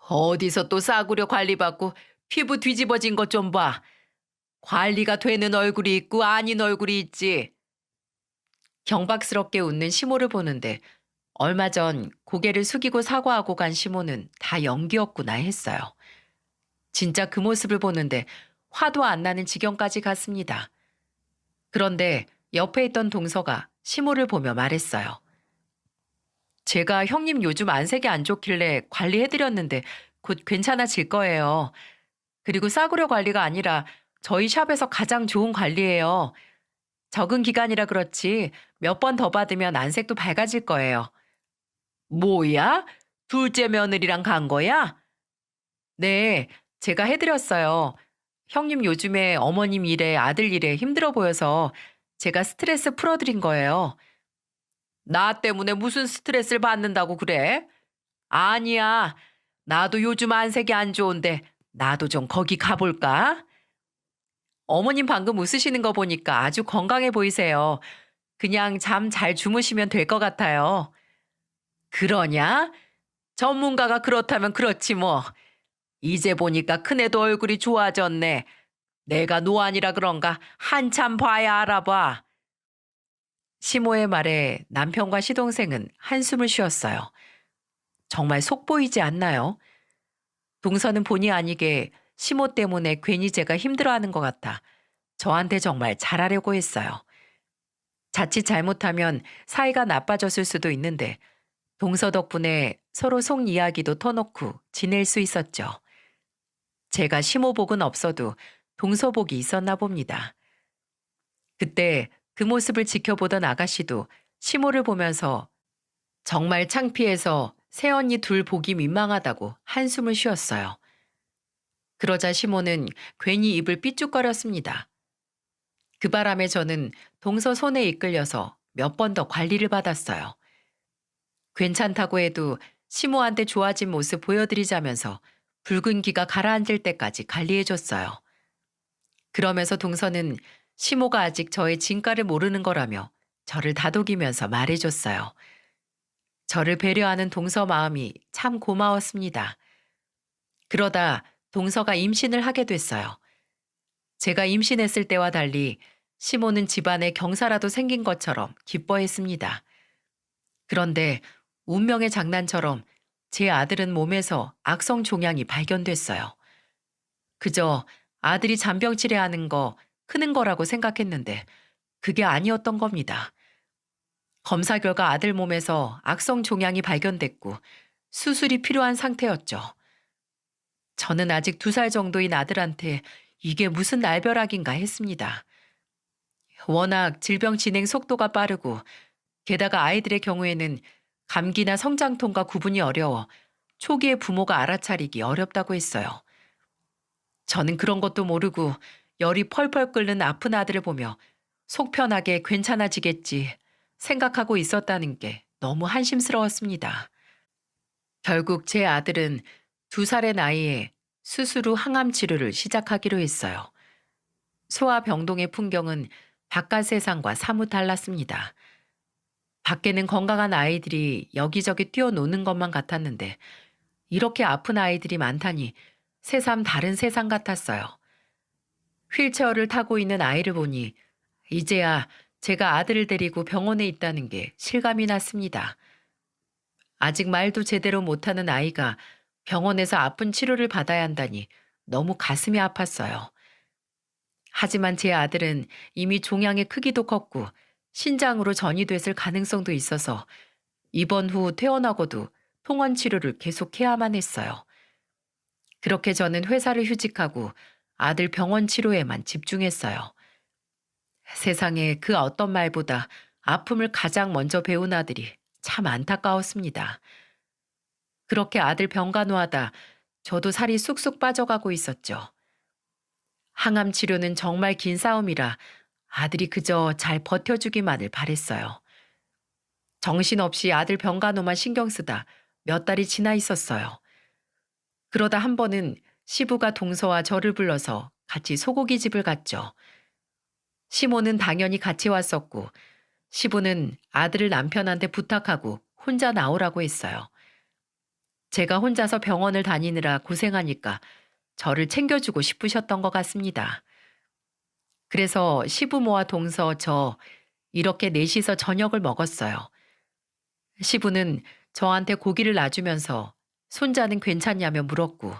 Speaker 1: 어디서 또 싸구려 관리받고 피부 뒤집어진 것 좀 봐. 관리가 되는 얼굴이 있고 아닌 얼굴이 있지. 경박스럽게 웃는 시모를 보는데 얼마 전 고개를 숙이고 사과하고 간 시모는 다 연기였구나 했어요. 진짜 그 모습을 보는데 화도 안 나는 지경까지 갔습니다. 그런데 옆에 있던 동서가 시모를 보며 말했어요. 제가 형님 요즘 안색이 안 좋길래 관리해드렸는데 곧 괜찮아질 거예요. 그리고 싸구려 관리가 아니라 저희 샵에서 가장 좋은 관리예요. 적은 기간이라 그렇지 몇 번 더 받으면 안색도 밝아질 거예요. 뭐야? 둘째 며느리랑 간 거야? 네, 제가 해드렸어요. 형님 요즘에 어머님 일에 아들 일에 힘들어 보여서 제가 스트레스 풀어드린 거예요. 나 때문에 무슨 스트레스를 받는다고 그래? 아니야. 나도 요즘 안색이 안 좋은데 나도 좀 거기 가볼까? 어머님 방금 웃으시는 거 보니까 아주 건강해 보이세요. 그냥 잠 잘 주무시면 될 것 같아요. 그러냐? 전문가가 그렇다면 그렇지 뭐. 이제 보니까 큰애도 얼굴이 좋아졌네. 내가 노안이라 그런가 한참 봐야 알아봐. 시모의 말에 남편과 시동생은 한숨을 쉬었어요. 정말 속 보이지 않나요? 동서는 본의 아니게 시모 때문에 괜히 제가 힘들어하는 것 같아 저한테 정말 잘하려고 했어요. 자칫 잘못하면 사이가 나빠졌을 수도 있는데 동서 덕분에 서로 속 이야기도 터놓고 지낼 수 있었죠. 제가 시모복은 없어도 동서복이 있었나 봅니다. 그때 그 모습을 지켜보던 아가씨도 시모를 보면서 정말 창피해서 새언니 둘 보기 민망하다고 한숨을 쉬었어요. 그러자 시모는 괜히 입을 삐죽거렸습니다. 그 바람에 저는 동서 손에 이끌려서 몇 번 더 관리를 받았어요. 괜찮다고 해도 시모한테 좋아진 모습 보여드리자면서 붉은 기가 가라앉을 때까지 관리해줬어요. 그러면서 동서는 시모가 아직 저의 진가를 모르는 거라며 저를 다독이면서 말해줬어요. 저를 배려하는 동서 마음이 참 고마웠습니다. 그러다 동서가 임신을 하게 됐어요. 제가 임신했을 때와 달리 시모는 집안에 경사라도 생긴 것처럼 기뻐했습니다. 그런데 운명의 장난처럼 제 아들은 몸에서 악성 종양이 발견됐어요. 그저 아들이 잔병치레하는 거 크는 거라고 생각했는데 그게 아니었던 겁니다. 검사 결과 아들 몸에서 악성 종양이 발견됐고 수술이 필요한 상태였죠. 저는 아직 2살 정도인 아들한테 이게 무슨 날벼락인가 했습니다. 워낙 질병 진행 속도가 빠르고 게다가 아이들의 경우에는 감기나 성장통과 구분이 어려워 초기에 부모가 알아차리기 어렵다고 했어요. 저는 그런 것도 모르고 열이 펄펄 끓는 아픈 아들을 보며 속 편하게 괜찮아지겠지 생각하고 있었다는 게 너무 한심스러웠습니다. 결국 제 아들은 2살의 나이에 수술 후 항암 치료를 시작하기로 했어요. 소아병동의 풍경은 바깥 세상과 사뭇 달랐습니다. 밖에는 건강한 아이들이 여기저기 뛰어노는 것만 같았는데 이렇게 아픈 아이들이 많다니 새삼 다른 세상 같았어요. 휠체어를 타고 있는 아이를 보니 이제야 제가 아들을 데리고 병원에 있다는 게 실감이 났습니다. 아직 말도 제대로 못하는 아이가 병원에서 아픈 치료를 받아야 한다니 너무 가슴이 아팠어요. 하지만 제 아들은 이미 종양의 크기도 컸고 신장으로 전이됐을 가능성도 있어서 입원 후 퇴원하고도 통원 치료를 계속해야만 했어요. 그렇게 저는 회사를 휴직하고 아들 병원 치료에만 집중했어요. 세상에 그 어떤 말보다 아픔을 가장 먼저 배운 아들이 참 안타까웠습니다. 그렇게 아들 병간호하다 저도 살이 쑥쑥 빠져가고 있었죠. 항암 치료는 정말 긴 싸움이라 아들이 그저 잘 버텨주기만을 바랬어요. 정신없이 아들 병간호만 신경 쓰다 몇 달이 지나 있었어요. 그러다 한 번은 시부가 동서와 저를 불러서 같이 소고기 집을 갔죠. 시모는 당연히 같이 왔었고 시부는 아들을 남편한테 부탁하고 혼자 나오라고 했어요. 제가 혼자서 병원을 다니느라 고생하니까 저를 챙겨주고 싶으셨던 것 같습니다. 그래서 시부모와 동서 저 이렇게 넷이서 저녁을 먹었어요. 시부는 저한테 고기를 놔주면서 손자는 괜찮냐며 물었고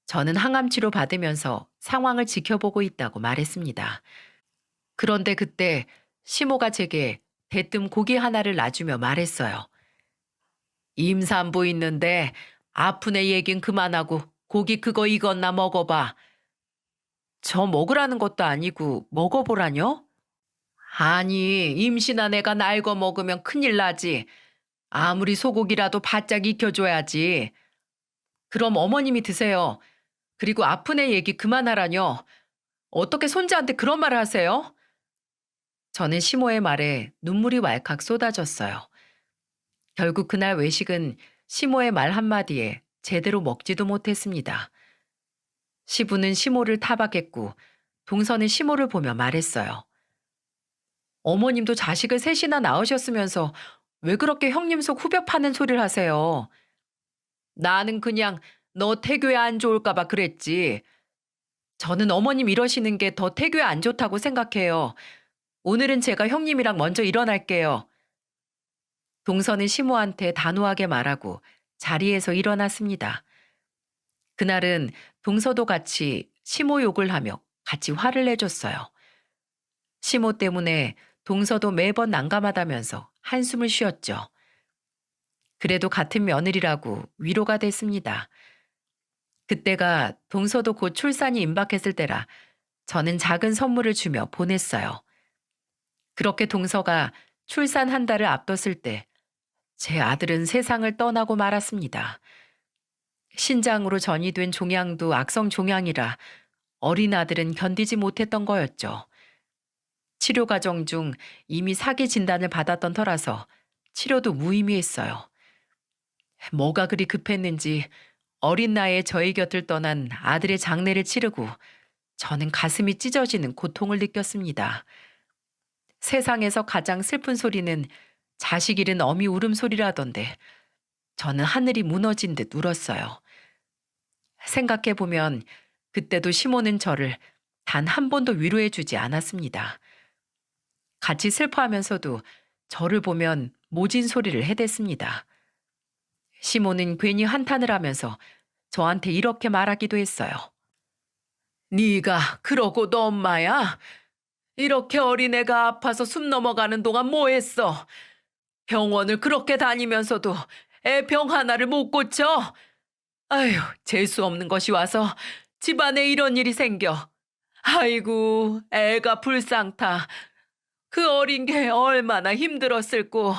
Speaker 1: 저는 항암 치료 받으면서 상황을 지켜보고 있다고 말했습니다. 그런데 그때 시모가 제게 대뜸 고기 하나를 놔주며 말했어요. 임산부 있는데 아픈 애 얘긴 그만하고 고기 그거 익었나 먹어봐. 저 먹으라는 것도 아니고 먹어보라뇨? 아니, 임신한 애가 날거 먹으면 큰일 나지. 아무리 소고기라도 바짝 익혀줘야지. 그럼 어머님이 드세요. 그리고 아픈 애 얘기 그만하라뇨. 어떻게 손자한테 그런 말을 하세요? 저는 시모의 말에 눈물이 왈칵 쏟아졌어요. 결국 그날 외식은 시모의 말 한마디에 제대로 먹지도 못했습니다. 시부는 시모를 타박했고 동서는 시모를 보며 말했어요. 어머님도 자식을 셋이나 낳으셨으면서 왜 그렇게 형님 속 후벼 파는 소리를 하세요? 나는 그냥 너 태교에 안 좋을까 봐 그랬지. 저는 어머님 이러시는 게 더 태교에 안 좋다고 생각해요. 오늘은 제가 형님이랑 먼저 일어날게요. 동서는 시모한테 단호하게 말하고 자리에서 일어났습니다. 그날은 동서도 같이 시모 욕을 하며 같이 화를 내줬어요. 시모 때문에 동서도 매번 난감하다면서 한숨을 쉬었죠. 그래도 같은 며느리라고 위로가 됐습니다. 그때가 동서도 곧 출산이 임박했을 때라 저는 작은 선물을 주며 보냈어요. 그렇게 동서가 출산 한 달을 앞뒀을 때 제 아들은 세상을 떠나고 말았습니다. 신장으로 전이된 종양도 악성 종양이라 어린 아들은 견디지 못했던 거였죠. 치료 과정 중 이미 사기 진단을 받았던 터라서 치료도 무의미했어요. 뭐가 그리 급했는지 어린 나이에 저희 곁을 떠난 아들의 장례를 치르고 저는 가슴이 찢어지는 고통을 느꼈습니다. 세상에서 가장 슬픈 소리는 자식 잃은 어미 울음소리라던데 저는 하늘이 무너진 듯 울었어요. 생각해보면 그때도 시모는 저를 단 한 번도 위로해 주지 않았습니다. 같이 슬퍼하면서도 저를 보면 모진 소리를 해댔습니다. 시모는 괜히 한탄을 하면서 저한테 이렇게 말하기도 했어요. 네가 그러고 너 엄마야? 이렇게 어린애가 아파서 숨 넘어가는 동안 뭐 했어? 병원을 그렇게 다니면서도 애 병 하나를 못 고쳐? 아휴, 재수 없는 것이 와서 집안에 이런 일이 생겨. 아이고, 애가 불쌍타. 그 어린 게 얼마나 힘들었을꼬.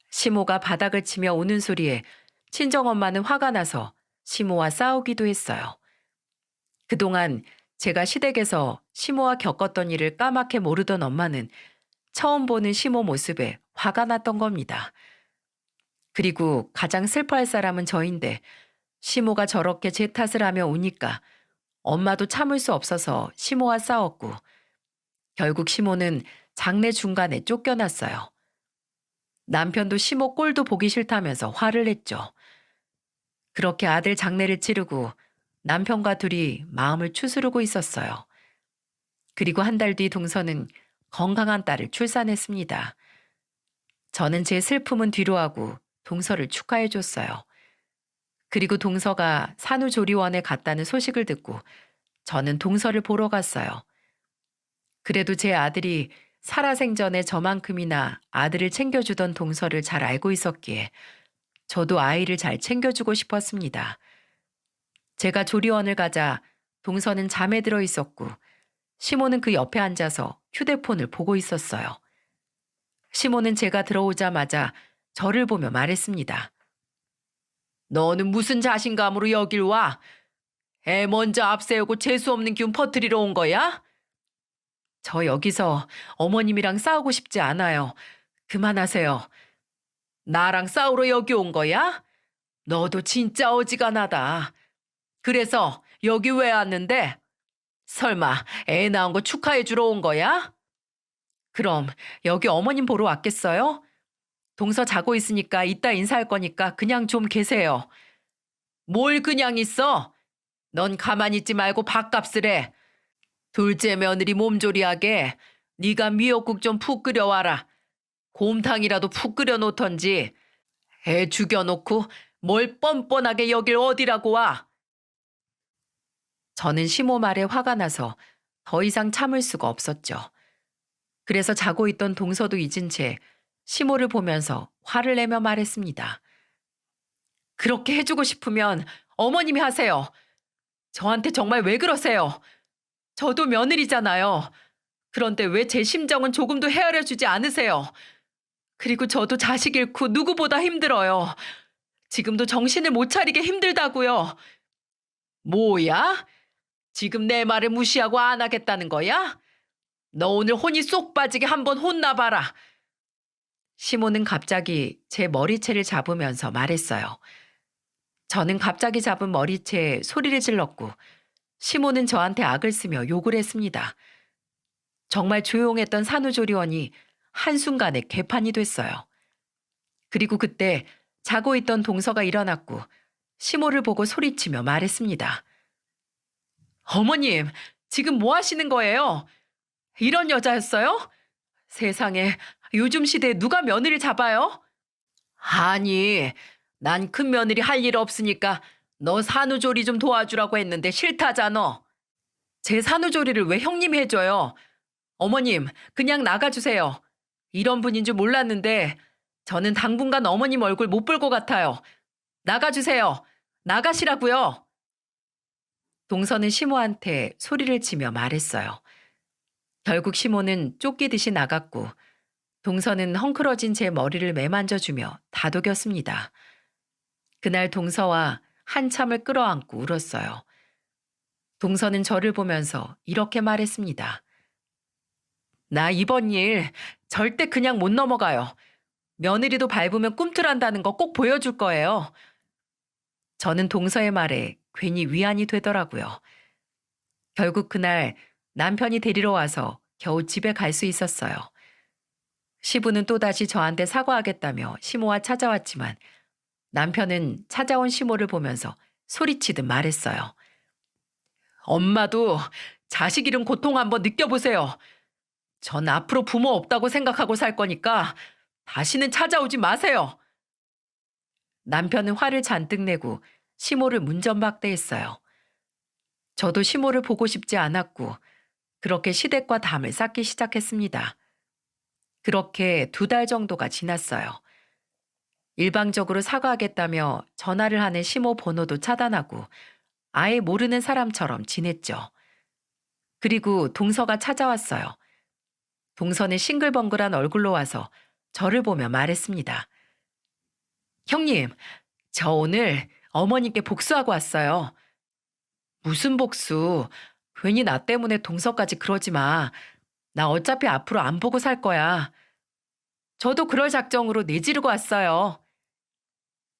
Speaker 1: 시모가 바닥을 치며 우는 소리에 친정엄마는 화가 나서 시모와 싸우기도 했어요. 그동안 제가 시댁에서 시모와 겪었던 일을 까맣게 모르던 엄마는 처음 보는 시모 모습에 화가 났던 겁니다. 그리고 가장 슬퍼할 사람은 저인데 시모가 저렇게 제 탓을 하며 우니까 엄마도 참을 수 없어서 시모와 싸웠고 결국 시모는 장례 중간에 쫓겨났어요. 남편도 시모 꼴도 보기 싫다면서 화를 냈죠. 그렇게 아들 장례를 치르고 남편과 둘이 마음을 추스르고 있었어요. 그리고 한 달 뒤 동서는 건강한 딸을 출산했습니다. 저는 제 슬픔은 뒤로하고 동서를 축하해줬어요. 그리고 동서가 산후조리원에 갔다는 소식을 듣고 저는 동서를 보러 갔어요. 그래도 제 아들이 살아생전에 저만큼이나 아들을 챙겨주던 동서를 잘 알고 있었기에 저도 아이를 잘 챙겨주고 싶었습니다. 제가 조리원을 가자 동서는 잠에 들어 있었고 시모는 그 옆에 앉아서 휴대폰을 보고 있었어요. 시모는 제가 들어오자마자 저를 보며 말했습니다. 너는 무슨 자신감으로 여길 와? 애 먼저 앞세우고 재수없는 기운 퍼뜨리러 온 거야? 저 여기서 어머님이랑 싸우고 싶지 않아요. 그만하세요. 나랑 싸우러 여기 온 거야? 너도 진짜 어지간하다. 그래서 여기 왜 왔는데? 설마 애 낳은 거 축하해 주러 온 거야? 그럼 여기 어머님 보러 왔겠어요? 동서 자고 있으니까 이따 인사할 거니까 그냥 좀 계세요. 뭘 그냥 있어? 넌 가만히 있지 말고 밥값을 해. 둘째 며느리 몸조리하게 네가 미역국 좀 푹 끓여와라. 곰탕이라도 푹 끓여놓던지. 애 죽여놓고 뭘 뻔뻔하게 여길 어디라고 와. 저는 시모 말에 화가 나서 더 이상 참을 수가 없었죠. 그래서 자고 있던 동서도 잊은 채 시모를 보면서 화를 내며 말했습니다. 그렇게 해주고 싶으면 어머님이 하세요. 저한테 정말 왜 그러세요? 저도 며느리잖아요. 그런데 왜 제 심정은 조금도 헤아려주지 않으세요? 그리고 저도 자식 잃고 누구보다 힘들어요. 지금도 정신을 못 차리게 힘들다고요. 뭐야? 지금 내 말을 무시하고 안 하겠다는 거야? 너 오늘 혼이 쏙 빠지게 한번 혼나봐라. 시모는 갑자기 제 머리채를 잡으면서 말했어요. 저는 갑자기 잡은 머리채에 소리를 질렀고 시모는 저한테 악을 쓰며 욕을 했습니다. 정말 조용했던 산후조리원이 한순간에 개판이 됐어요. 그리고 그때 자고 있던 동서가 일어났고 시모를 보고 소리치며 말했습니다. 어머님, 지금 뭐 하시는 거예요? 이런 여자였어요? 세상에, 요즘 시대에 누가 며느리 잡아요? 아니, 난 큰 며느리 할 일 없으니까 너 산후조리 좀 도와주라고 했는데 싫다잖아. 제 산후조리를 왜 형님이 해줘요? 어머님, 그냥 나가주세요. 이런 분인 줄 몰랐는데 저는 당분간 어머님 얼굴 못 볼 것 같아요. 나가주세요. 나가시라고요. 동서는 시모한테 소리를 치며 말했어요. 결국 시모는 쫓기듯이 나갔고 동서는 헝클어진 제 머리를 매만져주며 다독였습니다. 그날 동서와 한참을 끌어안고 울었어요. 동서는 저를 보면서 이렇게 말했습니다. 나 이번 일 절대 그냥 못 넘어가요. 며느리도 밟으면 꿈틀한다는 거 꼭 보여줄 거예요. 저는 동서의 말에 괜히 위안이 되더라고요. 결국 그날 남편이 데리러 와서 겨우 집에 갈 수 있었어요. 시부는 또다시 저한테 사과하겠다며 시모와 찾아왔지만 남편은 찾아온 시모를 보면서 소리치듯 말했어요. 엄마도 자식 잃은 고통 한번 느껴보세요. 전 앞으로 부모 없다고 생각하고 살 거니까 다시는 찾아오지 마세요. 남편은 화를 잔뜩 내고 시모를 문전박대했어요. 저도 시모를 보고 싶지 않았고 그렇게 시댁과 담을 쌓기 시작했습니다. 그렇게 2달 정도가 지났어요. 일방적으로 사과하겠다며 전화를 하는 시모 번호도 차단하고 아예 모르는 사람처럼 지냈죠. 그리고 동서가 찾아왔어요. 동서는 싱글벙글한 얼굴로 와서 저를 보며 말했습니다. 형님, 저 오늘 어머님께 복수하고 왔어요. 무슨 복수? 괜히 나 때문에 동서까지 그러지 마. 나 어차피 앞으로 안 보고 살 거야. 저도 그럴 작정으로 내지르고 왔어요.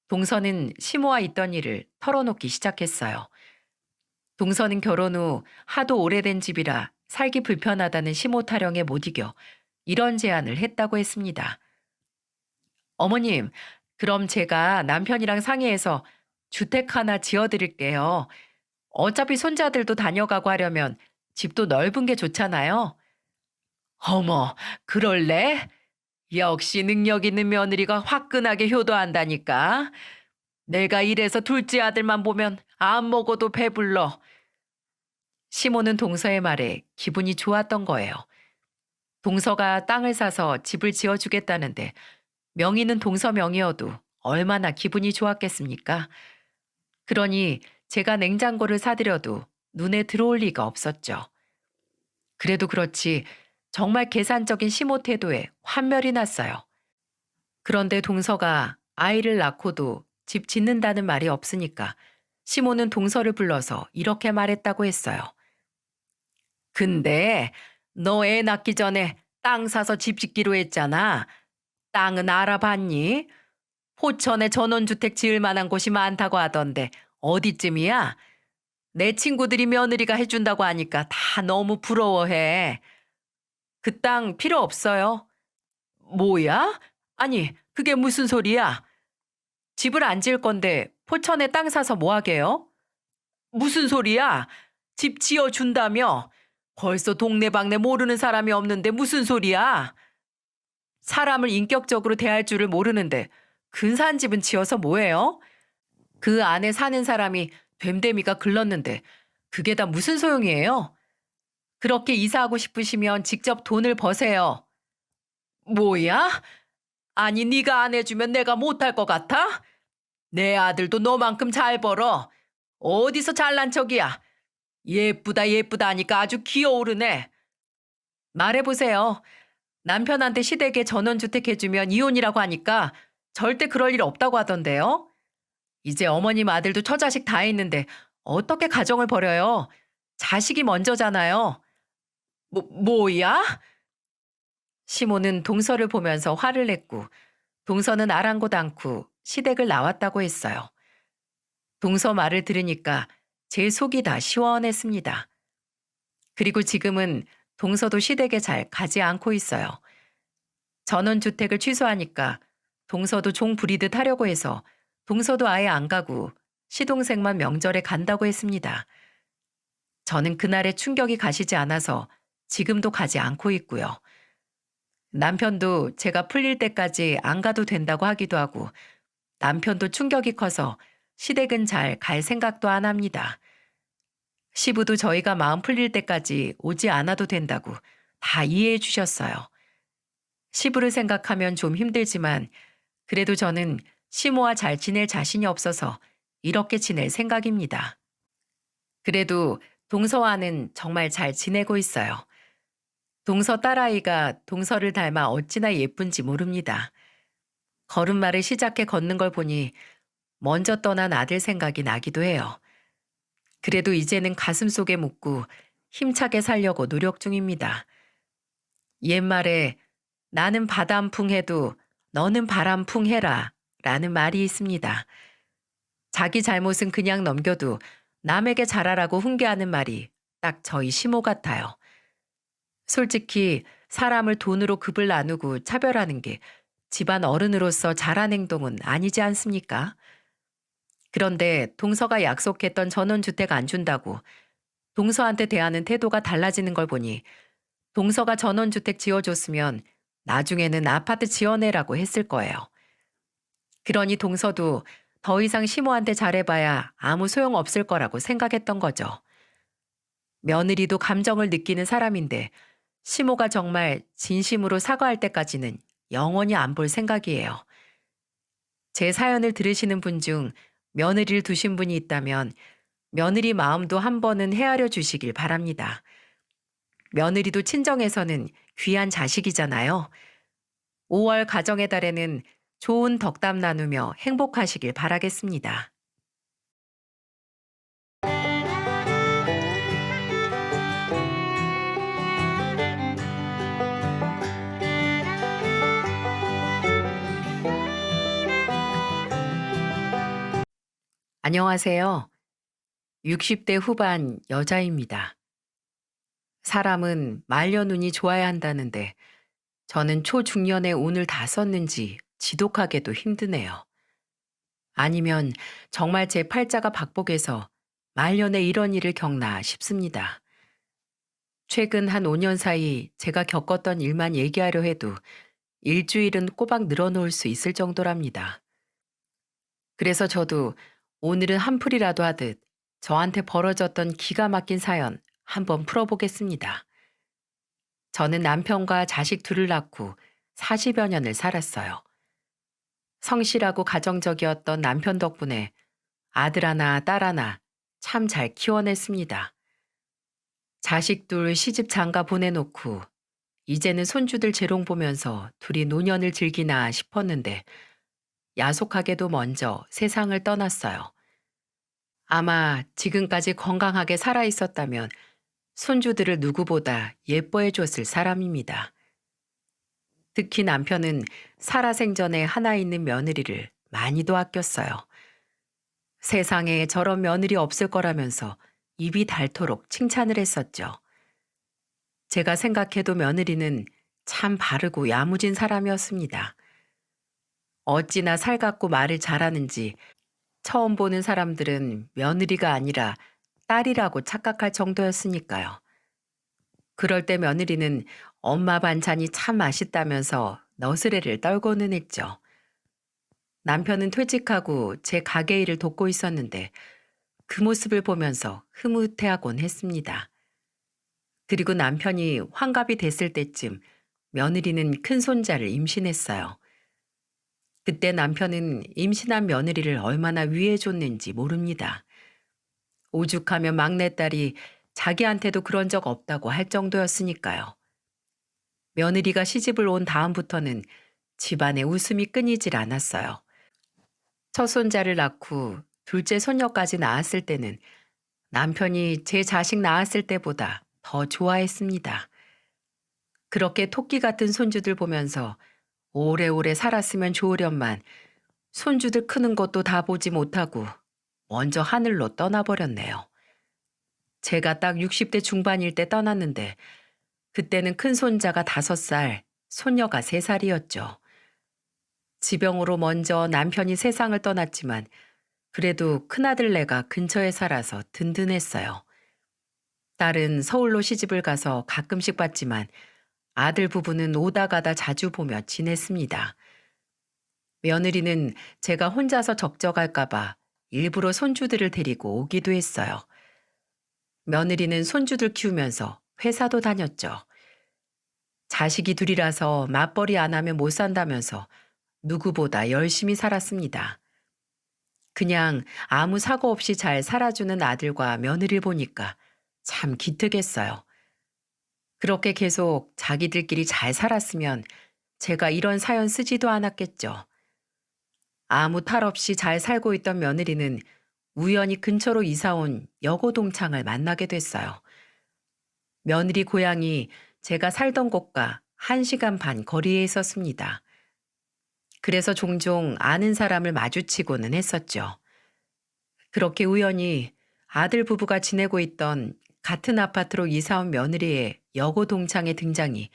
Speaker 1: 동서는 시모와 있던 일을 털어놓기 시작했어요. 동서는 결혼 후 하도 오래된 집이라 살기 불편하다는 시모 타령에 못 이겨 이런 제안을 했다고 했습니다. 어머님, 그럼 제가 남편이랑 상의해서 주택 하나 지어드릴게요. 어차피 손자들도 다녀가고 하려면 집도 넓은 게 좋잖아요. 어머, 그럴래? 역시 능력 있는 며느리가 화끈하게 효도한다니까. 내가 이래서 둘째 아들만 보면 안 먹어도 배불러. 시모는 동서의 말에 기분이 좋았던 거예요. 동서가 땅을 사서 집을 지어주겠다는데 명의는 동서 명의여도 얼마나 기분이 좋았겠습니까? 그러니 제가 냉장고를 사드려도 눈에 들어올 리가 없었죠. 그래도 그렇지 정말 계산적인 시모 태도에 환멸이 났어요. 그런데 동서가 아이를 낳고도 집 짓는다는 말이 없으니까 시모는 동서를 불러서 이렇게 말했다고 했어요. 근데 너 애 낳기 전에 땅 사서 집 짓기로 했잖아. 땅은 알아봤니? 포천에 전원주택 지을 만한 곳이 많다고 하던데 어디쯤이야? 내 친구들이 며느리가 해준다고 하니까 다 너무 부러워해. 그 땅 필요 없어요. 뭐야? 아니, 그게 무슨 소리야? 집을 안 지을 건데 포천에 땅 사서 뭐 하게요? 무슨 소리야? 집 지어준다며? 벌써 동네방네 모르는 사람이 없는데 무슨 소리야? 사람을 인격적으로 대할 줄을 모르는데 근사한 집은 지어서 뭐해요? 그 안에 사는 사람이 됨됨이가 글렀는데 그게 다 무슨 소용이에요? 그렇게 이사하고 싶으시면 직접 돈을 버세요. 뭐야? 아니 네가 안 해주면 내가 못할 것 같아? 내 아들도 너만큼 잘 벌어. 어디서 잘난 척이야? 예쁘다 예쁘다 하니까 아주 기어오르네. 말해보세요. 남편한테 시댁에 전원주택 해주면 이혼이라고 하니까 절대 그럴 일 없다고 하던데요. 이제 어머님 아들도 처자식 다 있는데 어떻게 가정을 벌여요? 자식이 먼저잖아요. 뭐야? 시모는 동서를 보면서 화를 냈고 동서는 아랑곳 않고 시댁을 나왔다고 했어요. 동서 말을 들으니까 제 속이 다 시원했습니다. 그리고 지금은 동서도 시댁에 잘 가지 않고 있어요. 전원주택을 취소하니까 동서도 종 부리듯 하려고 해서 동서도 아예 안 가고 시동생만 명절에 간다고 했습니다. 저는 그날의 충격이 가시지 않아서 지금도 가지 않고 있고요. 남편도 제가 풀릴 때까지 안 가도 된다고 하기도 하고 남편도 충격이 커서 시댁은 잘 갈 생각도 안 합니다. 시부도 저희가 마음 풀릴 때까지 오지 않아도 된다고 다 이해해 주셨어요. 시부를 생각하면 좀 힘들지만 그래도 저는 시모와 잘 지낼 자신이 없어서 이렇게 지낼 생각입니다. 그래도 동서와는 정말 잘 지내고 있어요. 동서 딸아이가 동서를 닮아 어찌나 예쁜지 모릅니다. 걸음마를 시작해 걷는 걸 보니 먼저 떠난 아들 생각이 나기도 해요. 그래도 이제는 가슴속에 묻고 힘차게 살려고 노력 중입니다. 옛말에 나는 바람풍 해도 너는 바람풍 해라 라는 말이 있습니다. 자기 잘못은 그냥 넘겨도 남에게 잘하라고 훈계하는 말이 딱 저희 시모 같아요. 솔직히 사람을 돈으로 급을 나누고 차별하는 게 집안 어른으로서 잘한 행동은 아니지 않습니까? 그런데 동서가 약속했던 전원주택 안 준다고 동서한테 대하는 태도가 달라지는 걸 보니 동서가 전원주택 지어줬으면 나중에는 아파트 지어내라고 했을 거예요. 그러니 동서도 더 이상 시모한테 잘해봐야 아무 소용 없을 거라고 생각했던 거죠. 며느리도 감정을 느끼는 사람인데 시모가 정말 진심으로 사과할 때까지는 영원히 안 볼 생각이에요. 제 사연을 들으시는 분 중 며느리를 두신 분이 있다면 며느리 마음도 한 번은 헤아려 주시길 바랍니다. 며느리도 친정에서는 귀한 자식이잖아요. 5월 가정의 달에는 좋은 덕담 나누며 행복하시길 바라겠습니다. 안녕하세요. 60대 후반 여자입니다. 사람은 말년운이 좋아야 한다는데 저는 초중년에 운을 다 썼는지 지독하게도 힘드네요. 아니면 정말 제 팔자가 박복해서 말년에 이런 일을 겪나 싶습니다. 최근 한 5년 사이 제가 겪었던 일만 얘기하려 해도 일주일은 꼬박 늘어놓을 수 있을 정도랍니다. 그래서 저도 오늘은 한풀이라도 하듯 저한테 벌어졌던 기가 막힌 사연 한번 풀어보겠습니다. 저는 남편과 자식 둘을 낳고 40여 년을 살았어요. 성실하고 가정적이었던 남편 덕분에 아들 하나, 딸 하나 참 잘 키워냈습니다. 자식 둘 시집 장가 보내놓고 이제는 손주들 재롱 보면서 둘이 노년을 즐기나 싶었는데 야속하게도 먼저 세상을 떠났어요. 아마 지금까지 건강하게 살아 있었다면 손주들을 누구보다 예뻐해 줬을 사람입니다. 특히 남편은 살아생전에 하나 있는 며느리를 많이도 아꼈어요. 세상에 저런 며느리 없을 거라면서 입이 닳도록 칭찬을 했었죠. 제가 생각해도 며느리는 참 바르고 야무진 사람이었습니다. 어찌나 살갑고 말을 잘하는지 처음 보는 사람들은 며느리가 아니라 딸이라고 착각할 정도였으니까요. 그럴 때 며느리는 엄마 반찬이 참 맛있다면서 너스레를 떨고는 했죠. 남편은 퇴직하고 제 가게 일을 돕고 있었는데 그 모습을 보면서 흐뭇해하곤 했습니다. 그리고 남편이 환갑이 됐을 때쯤 며느리는 큰 손자를 임신했어요. 그때 남편은 임신한 며느리를 얼마나 위해줬는지 모릅니다. 오죽하면 막내딸이 자기한테도 그런 적 없다고 할 정도였으니까요. 며느리가 시집을 온 다음부터는 집안에 웃음이 끊이질 않았어요. 첫 손자를 낳고 둘째 손녀까지 낳았을 때는 남편이 제 자식 낳았을 때보다 더 좋아했습니다. 그렇게 토끼 같은 손주들 보면서 오래오래 살았으면 좋으련만 손주들 크는 것도 다 보지 못하고 먼저 하늘로 떠나버렸네요. 제가 딱 60대 중반일 때 떠났는데 그때는 큰 손자가 5살, 손녀가 3살이었죠. 지병으로 먼저 남편이 세상을 떠났지만 그래도 큰아들네가 근처에 살아서 든든했어요. 딸은 서울로 시집을 가서 가끔씩 봤지만 아들 부부는 오다 가다 자주 보며 지냈습니다. 며느리는 제가 혼자서 적적할까봐 일부러 손주들을 데리고 오기도 했어요. 며느리는 손주들 키우면서 회사도 다녔죠. 자식이 둘이라서 맞벌이 안 하면 못 산다면서 누구보다 열심히 살았습니다. 그냥 아무 사고 없이 잘 살아주는 아들과 며느리를 보니까 참 기특했어요. 그렇게 계속 자기들끼리 잘 살았으면 제가 이런 사연 쓰지도 않았겠죠. 아무 탈 없이 잘 살고 있던 며느리는 우연히 근처로 이사온 여고 동창을 만나게 됐어요. 며느리 고향이 제가 살던 곳과 1시간 반 거리에 있었습니다. 그래서 종종 아는 사람을 마주치고는 했었죠. 그렇게 우연히 아들 부부가 지내고 있던 같은 아파트로 이사온 며느리의 여고 동창의 등장이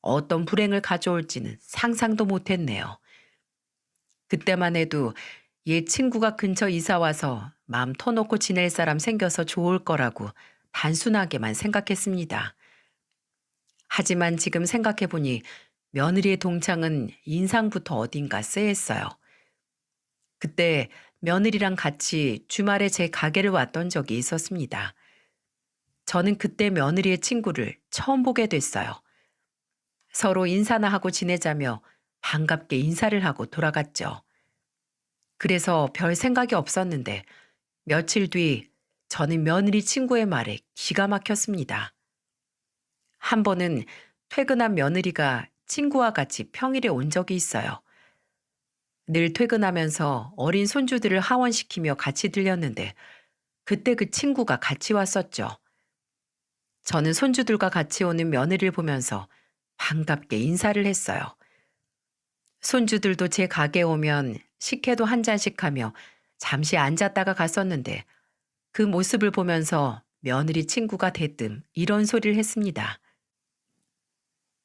Speaker 1: 어떤 불행을 가져올지는 상상도 못했네요. 그때만 해도 얘 친구가 근처 이사 와서 마음 터놓고 지낼 사람 생겨서 좋을 거라고 단순하게만 생각했습니다. 하지만 지금 생각해보니 며느리의 동창은 인상부터 어딘가 쎄했어요. 그때 며느리랑 같이 주말에 제 가게를 왔던 적이 있었습니다. 저는 그때 며느리의 친구를 처음 보게 됐어요. 서로 인사나 하고 지내자며 반갑게 인사를 하고 돌아갔죠. 그래서 별 생각이 없었는데 며칠 뒤 저는 며느리 친구의 말에 기가 막혔습니다. 한 번은 퇴근한 며느리가 친구와 같이 평일에 온 적이 있어요. 늘 퇴근하면서 어린 손주들을 하원시키며 같이 들렸는데 그때 그 친구가 같이 왔었죠. 저는 손주들과 같이 오는 며느리를 보면서 반갑게 인사를 했어요. 손주들도 제 가게에 오면 식혜도 한 잔씩 하며 잠시 앉았다가 갔었는데 그 모습을 보면서 며느리 친구가 대뜸 이런 소리를 했습니다.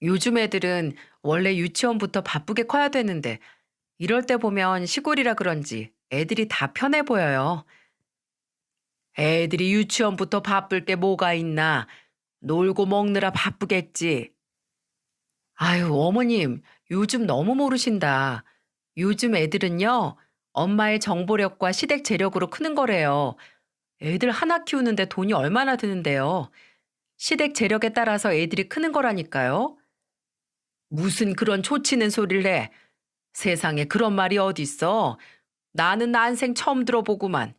Speaker 1: 요즘 애들은 원래 유치원부터 바쁘게 커야 되는데 이럴 때 보면 시골이라 그런지 애들이 다 편해 보여요. 애들이 유치원부터 바쁠 게 뭐가 있나. 놀고 먹느라 바쁘겠지. 아유, 어머님, 요즘 너무 모르신다. 요즘 애들은요, 엄마의 정보력과 시댁 재력으로 크는 거래요. 애들 하나 키우는데 돈이 얼마나 드는데요. 시댁 재력에 따라서 애들이 크는 거라니까요. 무슨 그런 초치는 소리를 해. 세상에 그런 말이 어딨어. 나는 난생 처음 들어보구만.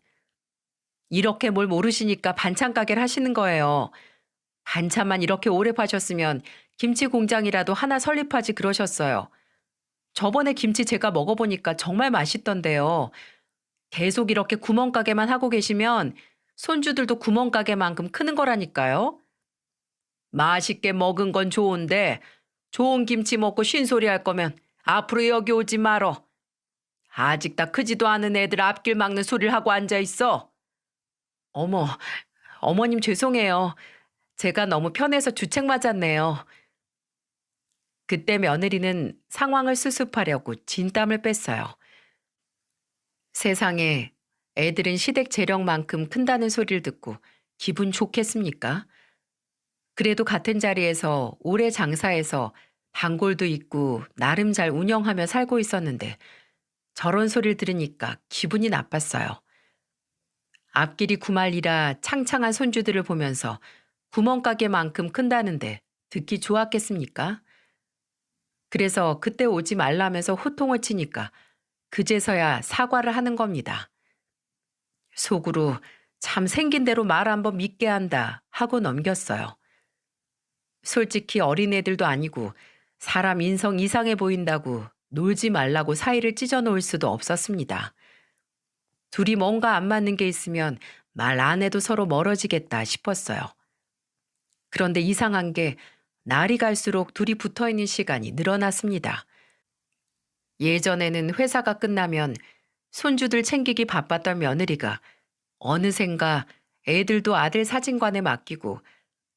Speaker 1: 이렇게 뭘 모르시니까 반찬 가게를 하시는 거예요. 반찬만 이렇게 오래 파셨으면 김치 공장이라도 하나 설립하지 그러셨어요. 저번에 김치 제가 먹어보니까 정말 맛있던데요. 계속 이렇게 구멍가게만 하고 계시면 손주들도 구멍가게만큼 크는 거라니까요. 맛있게 먹은 건 좋은데 좋은 김치 먹고 쉰소리 할 거면 앞으로 여기 오지 말어. 아직 다 크지도 않은 애들 앞길 막는 소리를 하고 앉아 있어. 어머, 어머님 죄송해요. 제가 너무 편해서 주책 맞았네요. 그때 며느리는 상황을 수습하려고 진땀을 뺐어요. 세상에 애들은 시댁 재력만큼 큰다는 소리를 듣고 기분 좋겠습니까? 그래도 같은 자리에서 오래 장사해서 단골도 있고 나름 잘 운영하며 살고 있었는데 저런 소리를 들으니까 기분이 나빴어요. 앞길이 구말리라 창창한 손주들을 보면서 구멍가게만큼 큰다는데 듣기 좋았겠습니까? 그래서 그때 오지 말라면서 호통을 치니까 그제서야 사과를 하는 겁니다. 속으로 참 생긴 대로 말 한번 믿게 한다 하고 넘겼어요. 솔직히 어린애들도 아니고 사람 인성 이상해 보인다고 놀지 말라고 사이를 찢어 놓을 수도 없었습니다. 둘이 뭔가 안 맞는 게 있으면 말 안 해도 서로 멀어지겠다 싶었어요. 그런데 이상한 게 날이 갈수록 둘이 붙어 있는 시간이 늘어났습니다. 예전에는 회사가 끝나면 손주들 챙기기 바빴던 며느리가 어느샌가 애들도 아들 사진관에 맡기고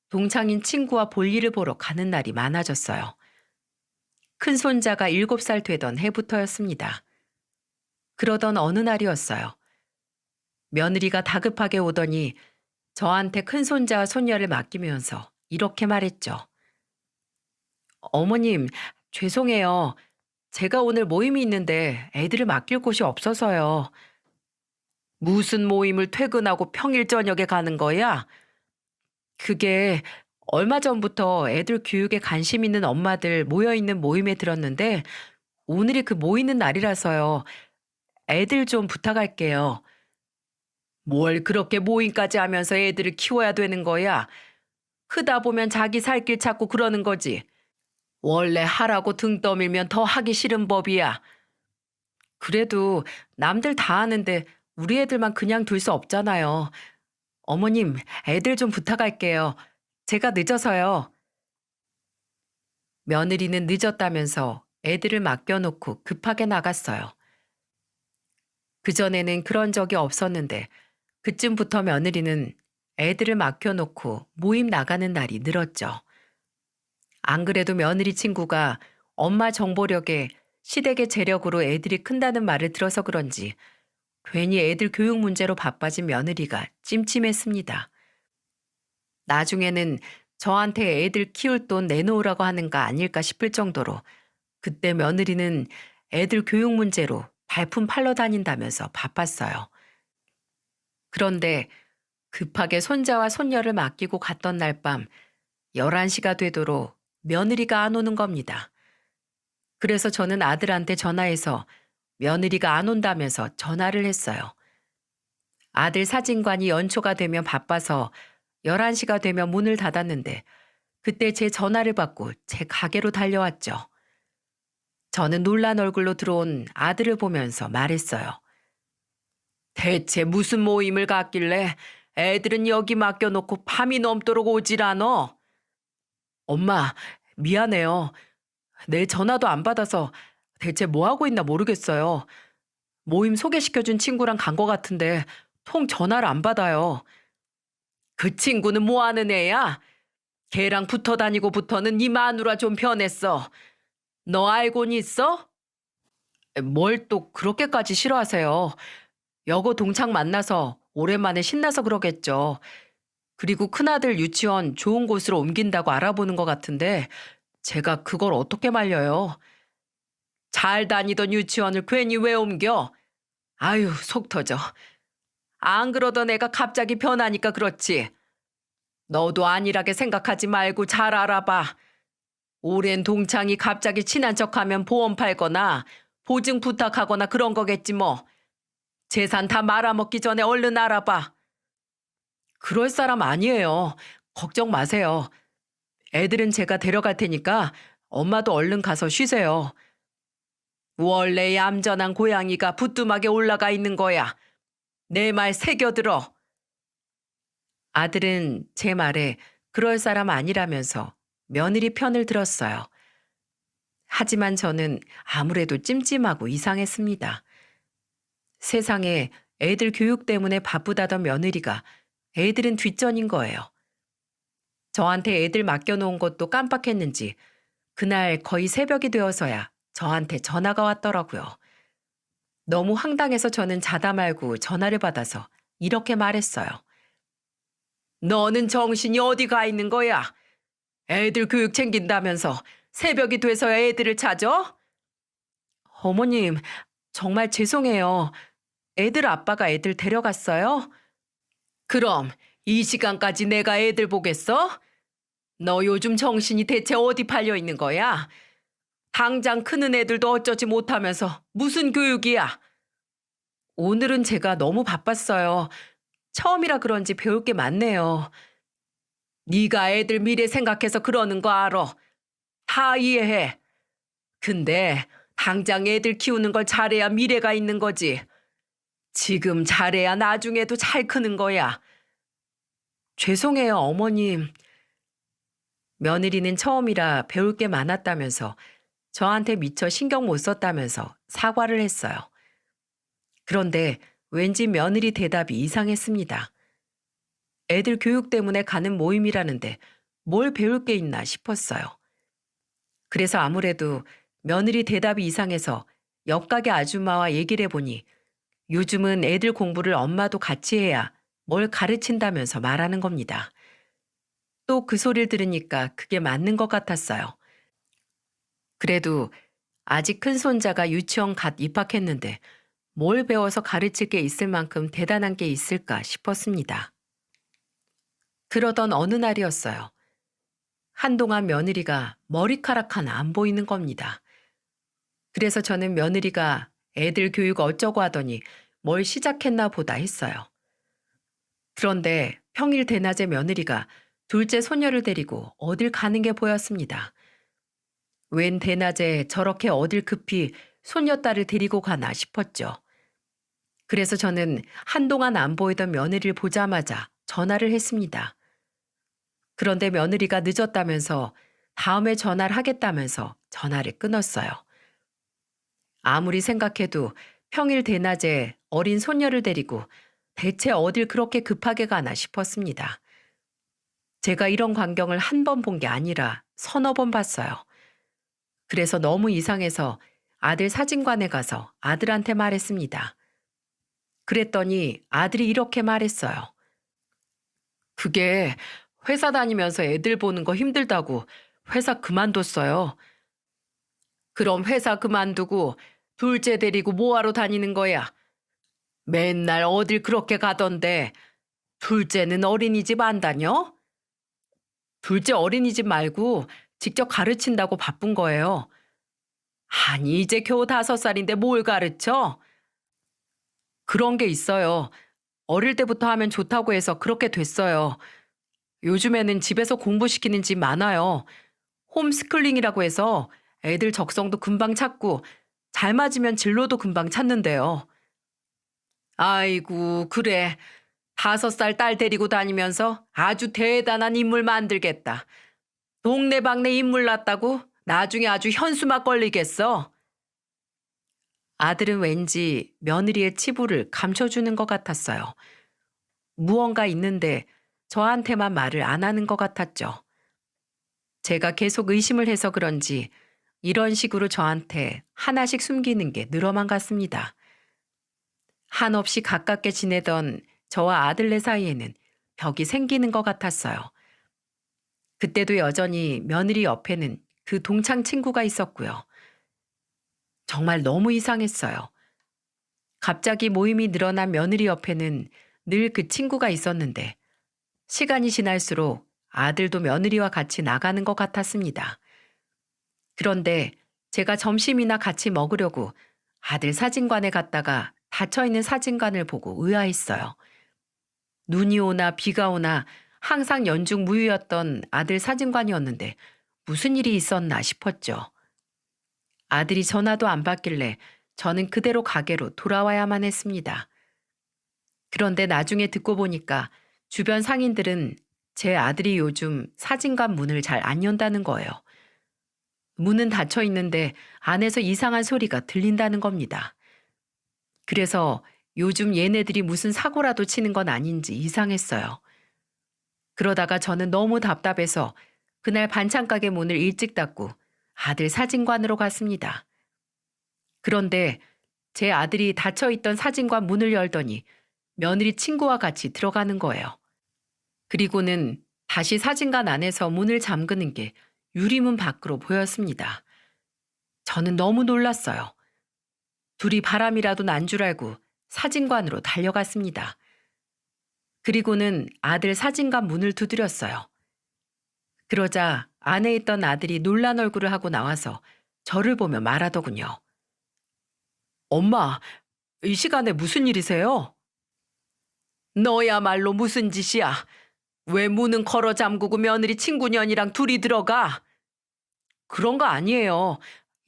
Speaker 1: 동창인 친구와 볼일을 보러 가는 날이 많아졌어요. 큰 손자가 7살 되던 해부터였습니다. 그러던 어느 날이었어요. 며느리가 다급하게 오더니 저한테 큰 손자와 손녀를 맡기면서 이렇게 말했죠. 어머님, 죄송해요. 제가 오늘 모임이 있는데 애들을 맡길 곳이 없어서요. 무슨 모임을 퇴근하고 평일 저녁에 가는 거야? 그게 얼마 전부터 애들 교육에 관심 있는 엄마들 모여 있는 모임에 들었는데 오늘이 그 모이는 날이라서요. 애들 좀 부탁할게요. 뭘 그렇게 모임까지 하면서 애들을 키워야 되는 거야? 크다 보면 자기 살 길 찾고 그러는 거지. 원래 하라고 등 떠밀면 더 하기 싫은 법이야. 그래도 남들 다 하는데 우리 애들만 그냥 둘 수 없잖아요. 어머님, 애들 좀 부탁할게요. 제가 늦어서요. 며느리는 늦었다면서 애들을 맡겨놓고 급하게 나갔어요. 그전에는 그런 적이 없었는데 그쯤부터 며느리는 애들을 맡겨놓고 모임 나가는 날이 늘었죠. 안 그래도 며느리 친구가 엄마 정보력에 시댁의 재력으로 애들이 큰다는 말을 들어서 그런지 괜히 애들 교육 문제로 바빠진 며느리가 찜찜했습니다. 나중에는 저한테 애들 키울 돈 내놓으라고 하는 거 아닐까 싶을 정도로 그때 며느리는 애들 교육 문제로 발품 팔러 다닌다면서 바빴어요. 그런데 급하게 손자와 손녀를 맡기고 갔던 날 밤 11시가 되도록 며느리가 안 오는 겁니다. 그래서 저는 아들한테 전화해서 며느리가 안 온다면서 전화를 했어요. 아들 사진관이 연초가 되면 바빠서 11시가 되면 문을 닫았는데 그때 제 전화를 받고 제 가게로 달려왔죠. 저는 놀란 얼굴로 들어온 아들을 보면서 말했어요. 대체 무슨 모임을 갖길래 애들은 여기 맡겨놓고 밤이 넘도록 오질 않어? 엄마, 미안해요. 내 전화도 안 받아서 대체 뭐 하고 있나 모르겠어요. 모임 소개시켜준 친구랑 간 거 같은데 통 전화를 안 받아요. 그 친구는 뭐 하는 애야? 걔랑 붙어 다니고부터는 네 마누라 좀 변했어. 너 알고는 있어? 뭘 또 그렇게까지 싫어하세요. 여고 동창 만나서 오랜만에 신나서 그러겠죠. 그리고 큰아들 유치원 좋은 곳으로 옮긴다고 알아보는 것 같은데 제가 그걸 어떻게 말려요? 잘 다니던 유치원을 괜히 왜 옮겨? 아유, 속 터져. 안 그러던 애가 갑자기 변하니까 그렇지. 너도 안일하게 생각하지 말고 잘 알아봐. 오랜 동창이 갑자기 친한 척하면 보험 팔거나 보증 부탁하거나 그런 거겠지 뭐. 재산 다 말아먹기 전에 얼른 알아봐. 그럴 사람 아니에요. 걱정 마세요. 애들은 제가 데려갈 테니까 엄마도 얼른 가서 쉬세요. 원래 얌전한 고양이가 부뚜막에 올라가 있는 거야. 내 말 새겨들어. 아들은 제 말에 그럴 사람 아니라면서 며느리 편을 들었어요. 하지만 저는 아무래도 찜찜하고 이상했습니다. 세상에 애들 교육 때문에 바쁘다던 며느리가 애들은 뒷전인 거예요. 저한테 애들 맡겨놓은 것도 깜빡했는지 그날 거의 새벽이 되어서야 저한테 전화가 왔더라고요. 너무 황당해서 저는 자다 말고 전화를 받아서 이렇게 말했어요. 너는 정신이 어디 가 있는 거야? 애들 교육 챙긴다면서 새벽이 돼서야 애들을 찾아? 어머님, 정말 죄송해요. 애들 아빠가 애들 데려갔어요? 그럼 이 시간까지 내가 애들 보겠어? 너 요즘 정신이 대체 어디 팔려 있는 거야? 당장 크는 애들도 어쩌지 못하면서 무슨 교육이야? 오늘은 제가 너무 바빴어요. 처음이라 그런지 배울 게 많네요. 네가 애들 미래 생각해서 그러는 거 알아.
Speaker 2: 다 이해해. 근데 당장 애들 키우는 걸 잘해야 미래가 있는 거지. 지금 잘해야 나중에도 잘 크는 거야.
Speaker 1: 죄송해요, 어머님. 며느리는 처음이라 배울 게 많았다면서 저한테 미처 신경 못 썼다면서 사과를 했어요. 그런데 왠지 며느리 대답이 이상했습니다. 애들 교육 때문에 가는 모임이라는데 뭘 배울 게 있나 싶었어요. 그래서 아무래도 며느리 대답이 이상해서 옆 가게 아줌마와 얘기를 해보니 요즘은 애들 공부를 엄마도 같이 해야 뭘 가르친다면서 말하는 겁니다. 또 그 소리를 들으니까 그게 맞는 것 같았어요. 그래도 아직 큰 손자가 유치원 갓 입학했는데 뭘 배워서 가르칠 게 있을 만큼 대단한 게 있을까 싶었습니다. 그러던 어느 날이었어요. 한동안 며느리가 머리카락 하나 안 보이는 겁니다. 그래서 저는 며느리가 애들 교육 어쩌고 하더니 뭘 시작했나 보다 했어요. 그런데 평일 대낮에 며느리가 둘째 소녀를 데리고 어딜 가는 게 보였습니다. 웬 대낮에 저렇게 어딜 급히 손녀딸을 데리고 가나 싶었죠. 그래서 저는 한동안 안 보이던 며느리를 보자마자 전화를 했습니다. 그런데 며느리가 늦었다면서 다음에 전화를 하겠다면서 전화를 끊었어요. 아무리 생각해도 평일 대낮에 어린 손녀를 데리고 대체 어딜 그렇게 급하게 가나 싶었습니다. 제가 이런 광경을 한 번 본 게 아니라 서너 번 봤어요. 그래서 너무 이상해서 아들 사진관에 가서 아들한테 말했습니다. 그랬더니 아들이 이렇게 말했어요. 그게 회사 다니면서 애들 보는 거 힘들다고 회사 그만뒀어요. 그럼 회사 그만두고 둘째 데리고 뭐하러 다니는 거야? 맨날 어딜 그렇게 가던데 둘째는 어린이집 안 다녀? 둘째 어린이집 말고 직접 가르친다고 바쁜 거예요. 아니, 이제 겨우 5살인데 뭘 가르쳐? 그런 게 있어요. 어릴 때부터 하면 좋다고 해서 그렇게 됐어요. 요즘에는 집에서 공부시키는 집 많아요. 홈스쿨링이라고 해서 애들 적성도 금방 찾고 잘 맞으면 진로도 금방 찾는데요. 아이고, 그래. 5살 딸 데리고 다니면서 아주 대단한 인물 만들겠다. 동네방네 인물 났다고 나중에 아주 현수막 걸리겠어. 아들은 왠지 며느리의 치부를 감춰주는 것 같았어요. 무언가 있는데 저한테만 말을 안 하는 것 같았죠. 제가 계속 의심을 해서 그런지 이런 식으로 저한테 하나씩 숨기는 게 늘어만 갔습니다. 한없이 가깝게 지내던 저와 아들네 사이에는 벽이 생기는 것 같았어요. 그때도 여전히 며느리 옆에는 그 동창 친구가 있었고요. 정말 너무 이상했어요. 갑자기 모임이 늘어난 며느리 옆에는 늘 그 친구가 있었는데 시간이 지날수록 아들도 며느리와 같이 나가는 것 같았습니다. 그런데 제가 점심이나 같이 먹으려고 아들 사진관에 갔다가 닫혀있는 사진관을 보고 의아했어요. 눈이 오나 비가 오나 항상 연중무휴였던 아들 사진관이었는데 무슨 일이 있었나 싶었죠. 아들이 전화도 안 받길래 저는 그대로 가게로 돌아와야만 했습니다. 그런데 나중에 듣고 보니까 주변 상인들은 제 아들이 요즘 사진관 문을 잘 안 연다는 거예요. 문은 닫혀 있는데 안에서 이상한 소리가 들린다는 겁니다. 그래서 요즘 얘네들이 무슨 사고라도 치는 건 아닌지 이상했어요. 그러다가 저는 너무 답답해서 그날 반찬 가게 문을 일찍 닫고 아들 사진관으로 갔습니다. 그런데 제 아들이 닫혀있던 사진관 문을 열더니 며느리 친구와 같이 들어가는 거예요. 그리고는 다시 사진관 안에서 문을 잠그는 게 유리문 밖으로 보였습니다. 저는 너무 놀랐어요. 둘이 바람이라도 난 줄 알고 사진관으로 달려갔습니다. 그리고는 아들 사진관 문을 두드렸어요. 그러자 안에 있던 아들이 놀란 얼굴을 하고 나와서 저를 보며 말하더군요. 엄마, 이 시간에 무슨 일이세요? 너야말로 무슨 짓이야? 왜 문은 걸어 잠그고 며느리 친구년이랑 둘이 들어가?
Speaker 2: 그런 거 아니에요.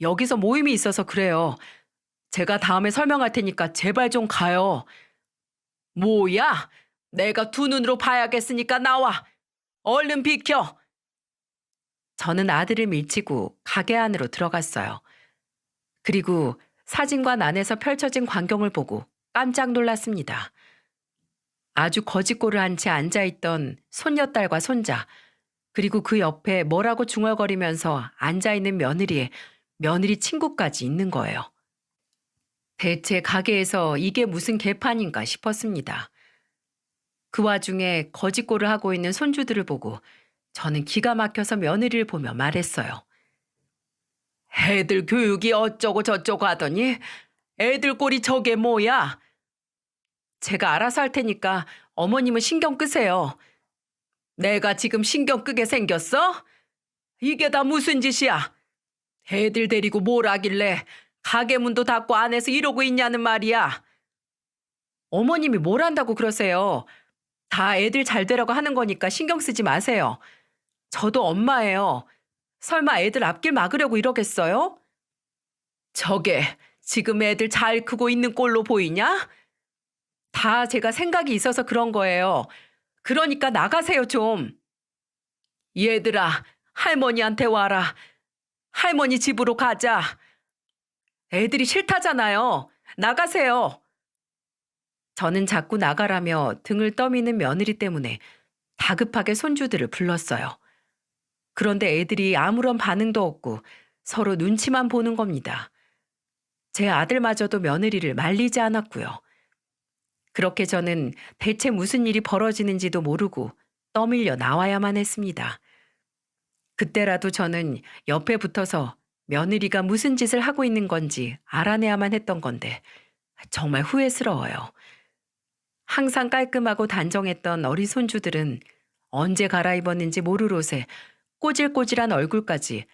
Speaker 2: 여기서 모임이 있어서 그래요. 제가 다음에 설명할 테니까 제발 좀 가요. 뭐야? 내가 두 눈으로 봐야겠으니까 나와. 얼른 비켜. 저는 아들을 밀치고 가게 안으로 들어갔어요. 그리고 사진관 안에서 펼쳐진 광경을 보고 깜짝 놀랐습니다. 아주 거짓골을 한 채 앉아있던 손녀딸과 손자, 그리고 그 옆에 뭐라고 중얼거리면서 앉아있는 며느리 친구까지 있는 거예요. 대체 가게에서 이게 무슨 개판인가 싶었습니다. 그 와중에 거짓골을 하고 있는 손주들을 보고 저는 기가 막혀서 며느리를 보며 말했어요. 애들 교육이 어쩌고 저쩌고 하더니 애들 꼴이 저게 뭐야? 제가 알아서 할 테니까 어머님은 신경 끄세요. 내가 지금 신경 끄게 생겼어? 이게 다 무슨 짓이야? 애들 데리고 뭘 하길래 가게 문도 닫고 안에서 이러고 있냐는 말이야. 어머님이 뭘 한다고 그러세요? 다 애들 잘 되라고 하는 거니까 신경 쓰지 마세요. 저도 엄마예요. 설마 애들 앞길 막으려고 이러겠어요? 저게 지금 애들 잘 크고 있는 꼴로 보이냐? 다 제가 생각이 있어서 그런 거예요. 그러니까 나가세요 좀. 얘들아, 할머니한테 와라. 할머니 집으로 가자. 애들이 싫다잖아요. 나가세요. 저는 자꾸 나가라며 등을 떠미는 며느리 때문에 다급하게 손주들을 불렀어요. 그런데 애들이 아무런 반응도 없고 서로 눈치만 보는 겁니다. 제 아들마저도 며느리를 말리지 않았고요. 그렇게 저는 대체 무슨 일이 벌어지는지도 모르고 떠밀려 나와야만 했습니다. 그때라도 저는 옆에 붙어서 며느리가 무슨 짓을 하고 있는 건지 알아내야만 했던 건데 정말 후회스러워요. 항상 깔끔하고 단정했던 어린 손주들은 언제 갈아입었는지 모를 옷에 꼬질꼬질한 얼굴까지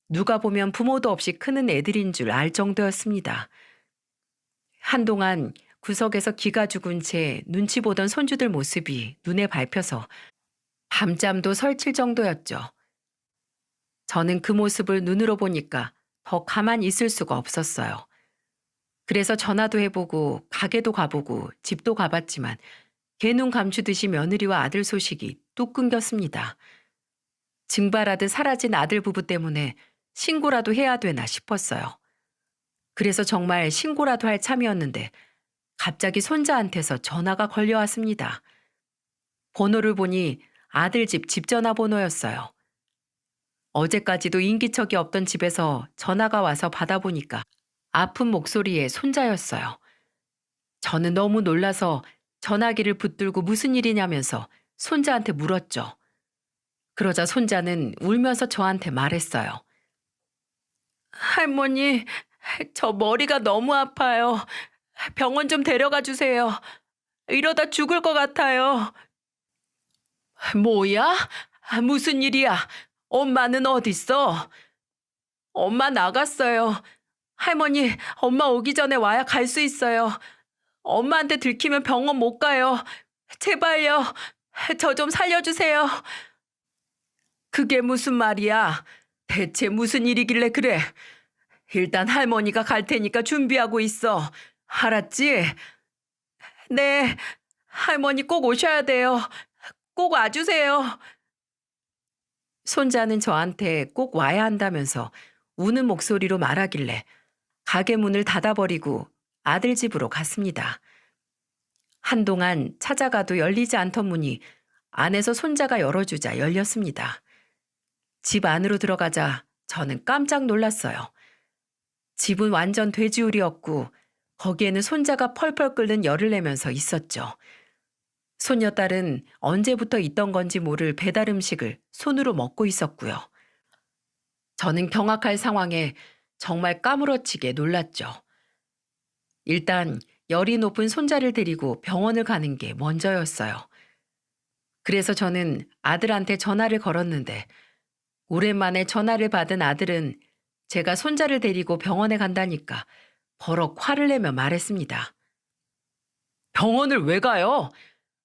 Speaker 2: 누가 보면 부모도 없이 크는 애들인 줄 알 정도였습니다. 한동안 구석에서 기가 죽은 채 눈치 보던 손주들 모습이 눈에 밟혀서 밤잠도 설칠 정도였죠. 저는 그 모습을 눈으로 보니까 더 가만히 있을 수가 없었어요. 그래서 전화도 해보고 가게도 가보고 집도 가봤지만 개눈 감추듯이 며느리와 아들 소식이 뚝 끊겼습니다. 증발하듯 사라진 아들 부부 때문에 신고라도 해야 되나 싶었어요. 그래서 정말 신고라도 할 참이었는데 갑자기 손자한테서 전화가 걸려왔습니다. 번호를 보니 아들 집 전화번호였어요. 어제까지도 인기척이 없던 집에서 전화가 와서 받아보니까 아픈 목소리의 손자였어요. 저는 너무 놀라서 전화기를 붙들고 무슨 일이냐면서 손자한테 물었죠. 그러자 손자는 울면서 저한테 말했어요. 할머니, 저 머리가 너무 아파요. 병원 좀 데려가 주세요. 이러다 죽을 것 같아요. 뭐야? 무슨 일이야? 엄마는 어딨어? 엄마 나갔어요. 할머니, 엄마 오기 전에 와야 갈 수 있어요. 엄마한테 들키면 병원 못 가요. 제발요. 저 좀 살려주세요. 그게 무슨 말이야? 대체 무슨 일이길래 그래? 일단 할머니가 갈 테니까 준비하고 있어. 알았지? 네, 할머니 꼭 오셔야 돼요. 꼭 와주세요. 손자는 저한테 꼭 와야 한다면서 우는 목소리로 말하길래 가게 문을 닫아버리고 아들 집으로 갔습니다. 한동안 찾아가도 열리지 않던 문이 안에서 손자가 열어주자 열렸습니다. 집 안으로 들어가자 저는 깜짝 놀랐어요. 집은 완전 돼지우리였고 거기에는 손자가 펄펄 끓는 열을 내면서 있었죠. 손녀딸은 언제부터 있던 건지 모를 배달 음식을 손으로 먹고 있었고요. 저는 경악할 상황에 정말 까무러치게 놀랐죠. 일단 열이 높은 손자를 데리고 병원을 가는 게 먼저였어요. 그래서 저는 아들한테 전화를 걸었는데 오랜만에 전화를 받은 아들은 제가 손자를 데리고 병원에 간다니까 버럭 화를 내며 말했습니다. 병원을 왜 가요?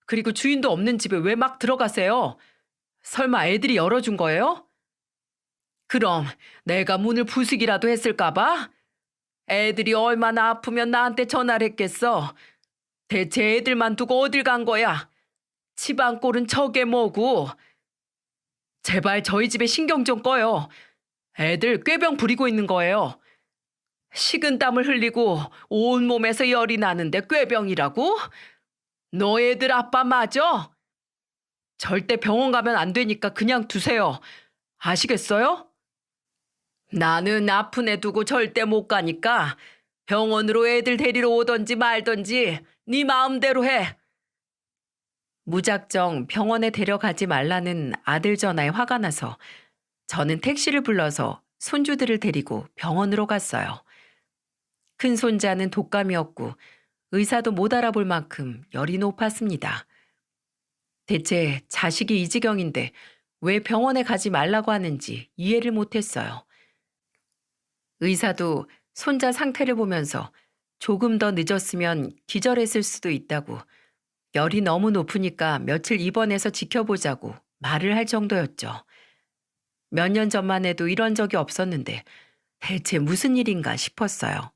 Speaker 2: 그리고 주인도 없는 집에 왜 막 들어가세요? 설마 애들이 열어준 거예요? 그럼 내가 문을 부수기라도 했을까봐? 애들이 얼마나 아프면 나한테 전화를 했겠어. 대체 애들만 두고 어딜 간 거야? 집안 꼴은 저게 뭐고? 제발 저희 집에 신경 좀 꺼요. 애들 꾀병 부리고 있는 거예요. 식은땀을 흘리고 온몸에서 열이 나는데 꾀병이라고? 너 애들 아빠 맞아? 절대 병원 가면 안 되니까 그냥 두세요. 아시겠어요? 나는 아픈 애 두고 절대 못 가니까 병원으로 애들 데리러 오던지 말던지 네 마음대로 해.
Speaker 1: 무작정 병원에 데려가지 말라는 아들 전화에 화가 나서 저는 택시를 불러서 손주들을 데리고 병원으로 갔어요. 큰 손자는 독감이었고 의사도 못 알아볼 만큼 열이 높았습니다. 대체 자식이 이 지경인데 왜 병원에 가지 말라고 하는지 이해를 못했어요. 의사도 손자 상태를 보면서 조금 더 늦었으면 기절했을 수도 있다고, 열이 너무 높으니까 며칠 입원해서 지켜보자고 말을 할 정도였죠. 몇 년 전만 해도 이런 적이 없었는데 대체 무슨 일인가 싶었어요.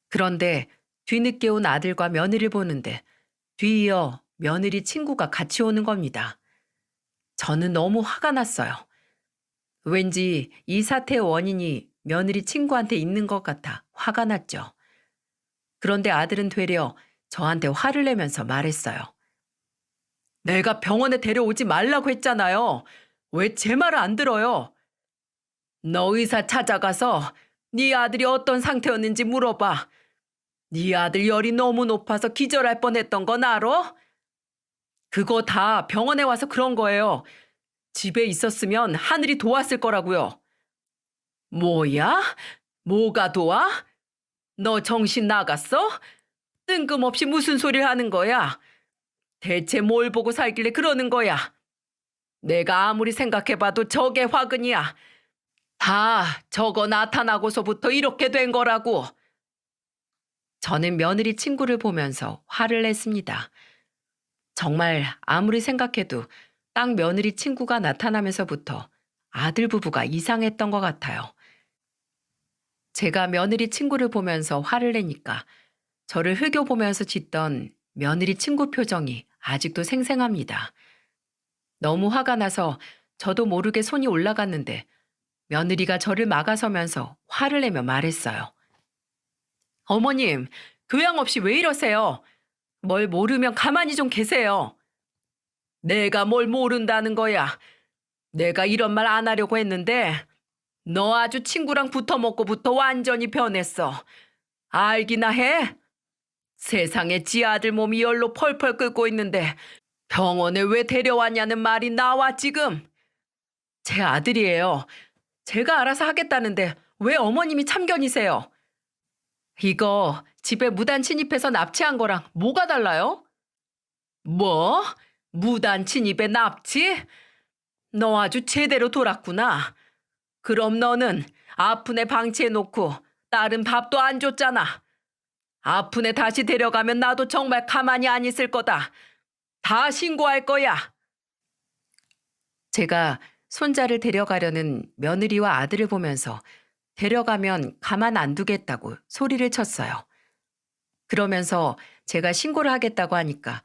Speaker 1: 그런데 뒤늦게 온 아들과 며느리를 보는데 뒤이어 며느리 친구가 같이 오는 겁니다. 저는 너무 화가 났어요. 왠지 이 사태의 원인이 며느리 친구한테 있는 것 같아 화가 났죠. 그런데 아들은 되려 저한테 화를 내면서 말했어요.
Speaker 2: 내가 병원에 데려오지 말라고 했잖아요. 왜 제 말을 안 들어요? 너 의사 찾아가서 네 아들이 어떤 상태였는지 물어봐. 네 아들 열이 너무 높아서 기절할 뻔했던 건 알아? 그거 다 병원에 와서 그런 거예요. 집에 있었으면 하늘이 도왔을 거라고요. 뭐야? 뭐가 도와? 너 정신 나갔어? 뜬금없이 무슨 소리를 하는 거야? 대체 뭘 보고 살길래 그러는 거야? 내가 아무리 생각해봐도 저게 화근이야. 다 저거 나타나고서부터 이렇게 된 거라고.
Speaker 1: 저는 며느리 친구를 보면서 화를 냈습니다. 정말 아무리 생각해도 딱 며느리 친구가 나타나면서부터 아들 부부가 이상했던 것 같아요. 제가 며느리 친구를 보면서 화를 내니까 저를 흘겨보면서 짓던 며느리 친구 표정이 아직도 생생합니다. 너무 화가 나서 저도 모르게 손이 올라갔는데 며느리가 저를 막아서면서 화를 내며 말했어요.
Speaker 2: 어머님, 교양 없이 왜 이러세요? 뭘 모르면 가만히 좀 계세요. 내가 뭘 모른다는 거야. 내가 이런 말 안 하려고 했는데 너 아주 친구랑 붙어먹고부터 완전히 변했어. 알기나 해? 세상에 지 아들 몸이 열로 펄펄 끓고 있는데 병원에 왜 데려왔냐는 말이 나와 지금. 제 아들이에요. 제가 알아서 하겠다는데 왜 어머님이 참견이세요? 이거 집에 무단 침입해서 납치한 거랑 뭐가 달라요? 뭐? 무단 침입에 납치? 너 아주 제대로 돌았구나. 그럼 너는 아픈 애 방치해놓고 딸은 밥도 안 줬잖아. 아픈 애 다시 데려가면 나도 정말 가만히 안 있을 거다. 다 신고할 거야.
Speaker 1: 제가 손자를 데려가려는 며느리와 아들을 보면서 데려가면 가만 안 두겠다고 소리를 쳤어요. 그러면서 제가 신고를 하겠다고 하니까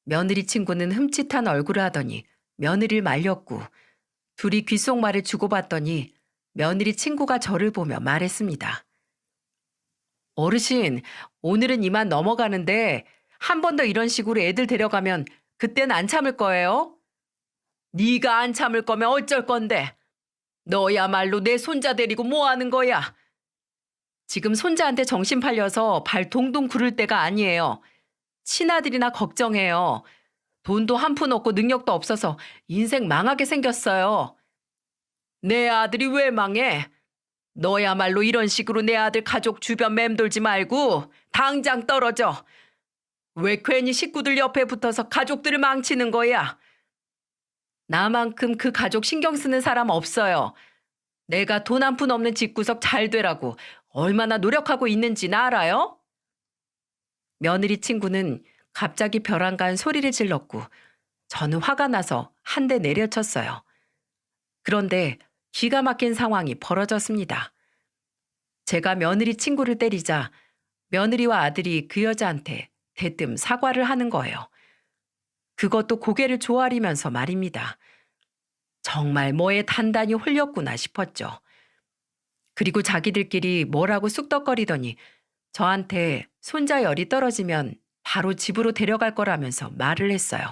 Speaker 1: 며느리 친구는 흠칫한 얼굴을 하더니 며느리를 말렸고, 둘이 귓속말을 주고받더니 며느리 친구가 저를 보며 말했습니다. 어르신, 오늘은 이만 넘어가는데 한 번 더 이런 식으로 애들 데려가면 그땐 안 참을 거예요? 네가 안 참을 거면 어쩔 건데. 너야말로 내 손자 데리고 뭐 하는 거야? 지금 손자한테 정신 팔려서 발 동동 구를 때가 아니에요. 친아들이나 걱정해요. 돈도 한 푼 없고 능력도 없어서 인생 망하게 생겼어요. 내 아들이 왜 망해? 너야말로 이런 식으로 내 아들 가족 주변 맴돌지 말고 당장 떨어져. 왜 괜히 식구들 옆에 붙어서 가족들을 망치는 거야? 나만큼 그 가족 신경 쓰는 사람 없어요. 내가 돈 한 푼 없는 집구석 잘 되라고 얼마나 노력하고 있는지 알아요? 며느리 친구는 갑자기 벼랑간 소리를 질렀고 저는 화가 나서 한 대 내려쳤어요. 그런데
Speaker 2: 기가 막힌 상황이 벌어졌습니다. 제가 며느리 친구를 때리자 며느리와 아들이 그 여자한테 대뜸 사과를 하는 거예요. 그것도 고개를 조아리면서 말입니다. 정말 뭐에 단단히 홀렸구나 싶었죠. 그리고 자기들끼리 뭐라고 쑥덕거리더니 저한테 손자 열이 떨어지면 바로 집으로 데려갈 거라면서 말을 했어요.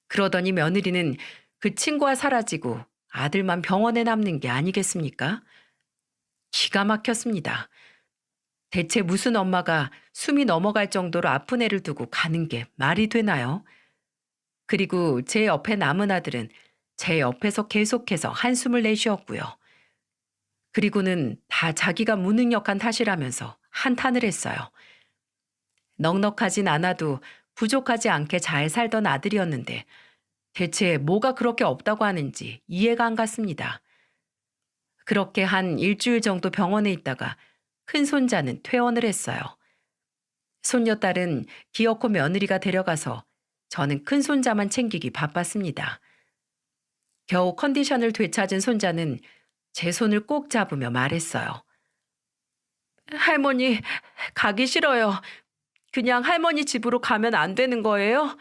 Speaker 2: 그러더니 며느리는 그 친구와 사라지고 아들만 병원에 남는 게 아니겠습니까? 기가 막혔습니다. 대체 무슨 엄마가 숨이 넘어갈 정도로 아픈 애를 두고 가는 게 말이 되나요? 그리고 제 옆에 남은 아들은 제 옆에서 계속해서 한숨을 내쉬었고요. 그리고는 다 자기가 무능력한 탓이라면서 한탄을 했어요. 넉넉하진 않아도 부족하지 않게 잘 살던 아들이었는데 대체 뭐가 그렇게 없다고 하는지 이해가 안 갔습니다. 그렇게 한 일주일 정도 병원에 있다가 큰 손자는 퇴원을 했어요. 손녀딸은 기어코 며느리가 데려가서 저는 큰 손자만 챙기기 바빴습니다. 겨우 컨디션을 되찾은 손자는 제 손을 꼭 잡으며 말했어요. 할머니, 가기 싫어요. 그냥 할머니 집으로 가면 안 되는 거예요?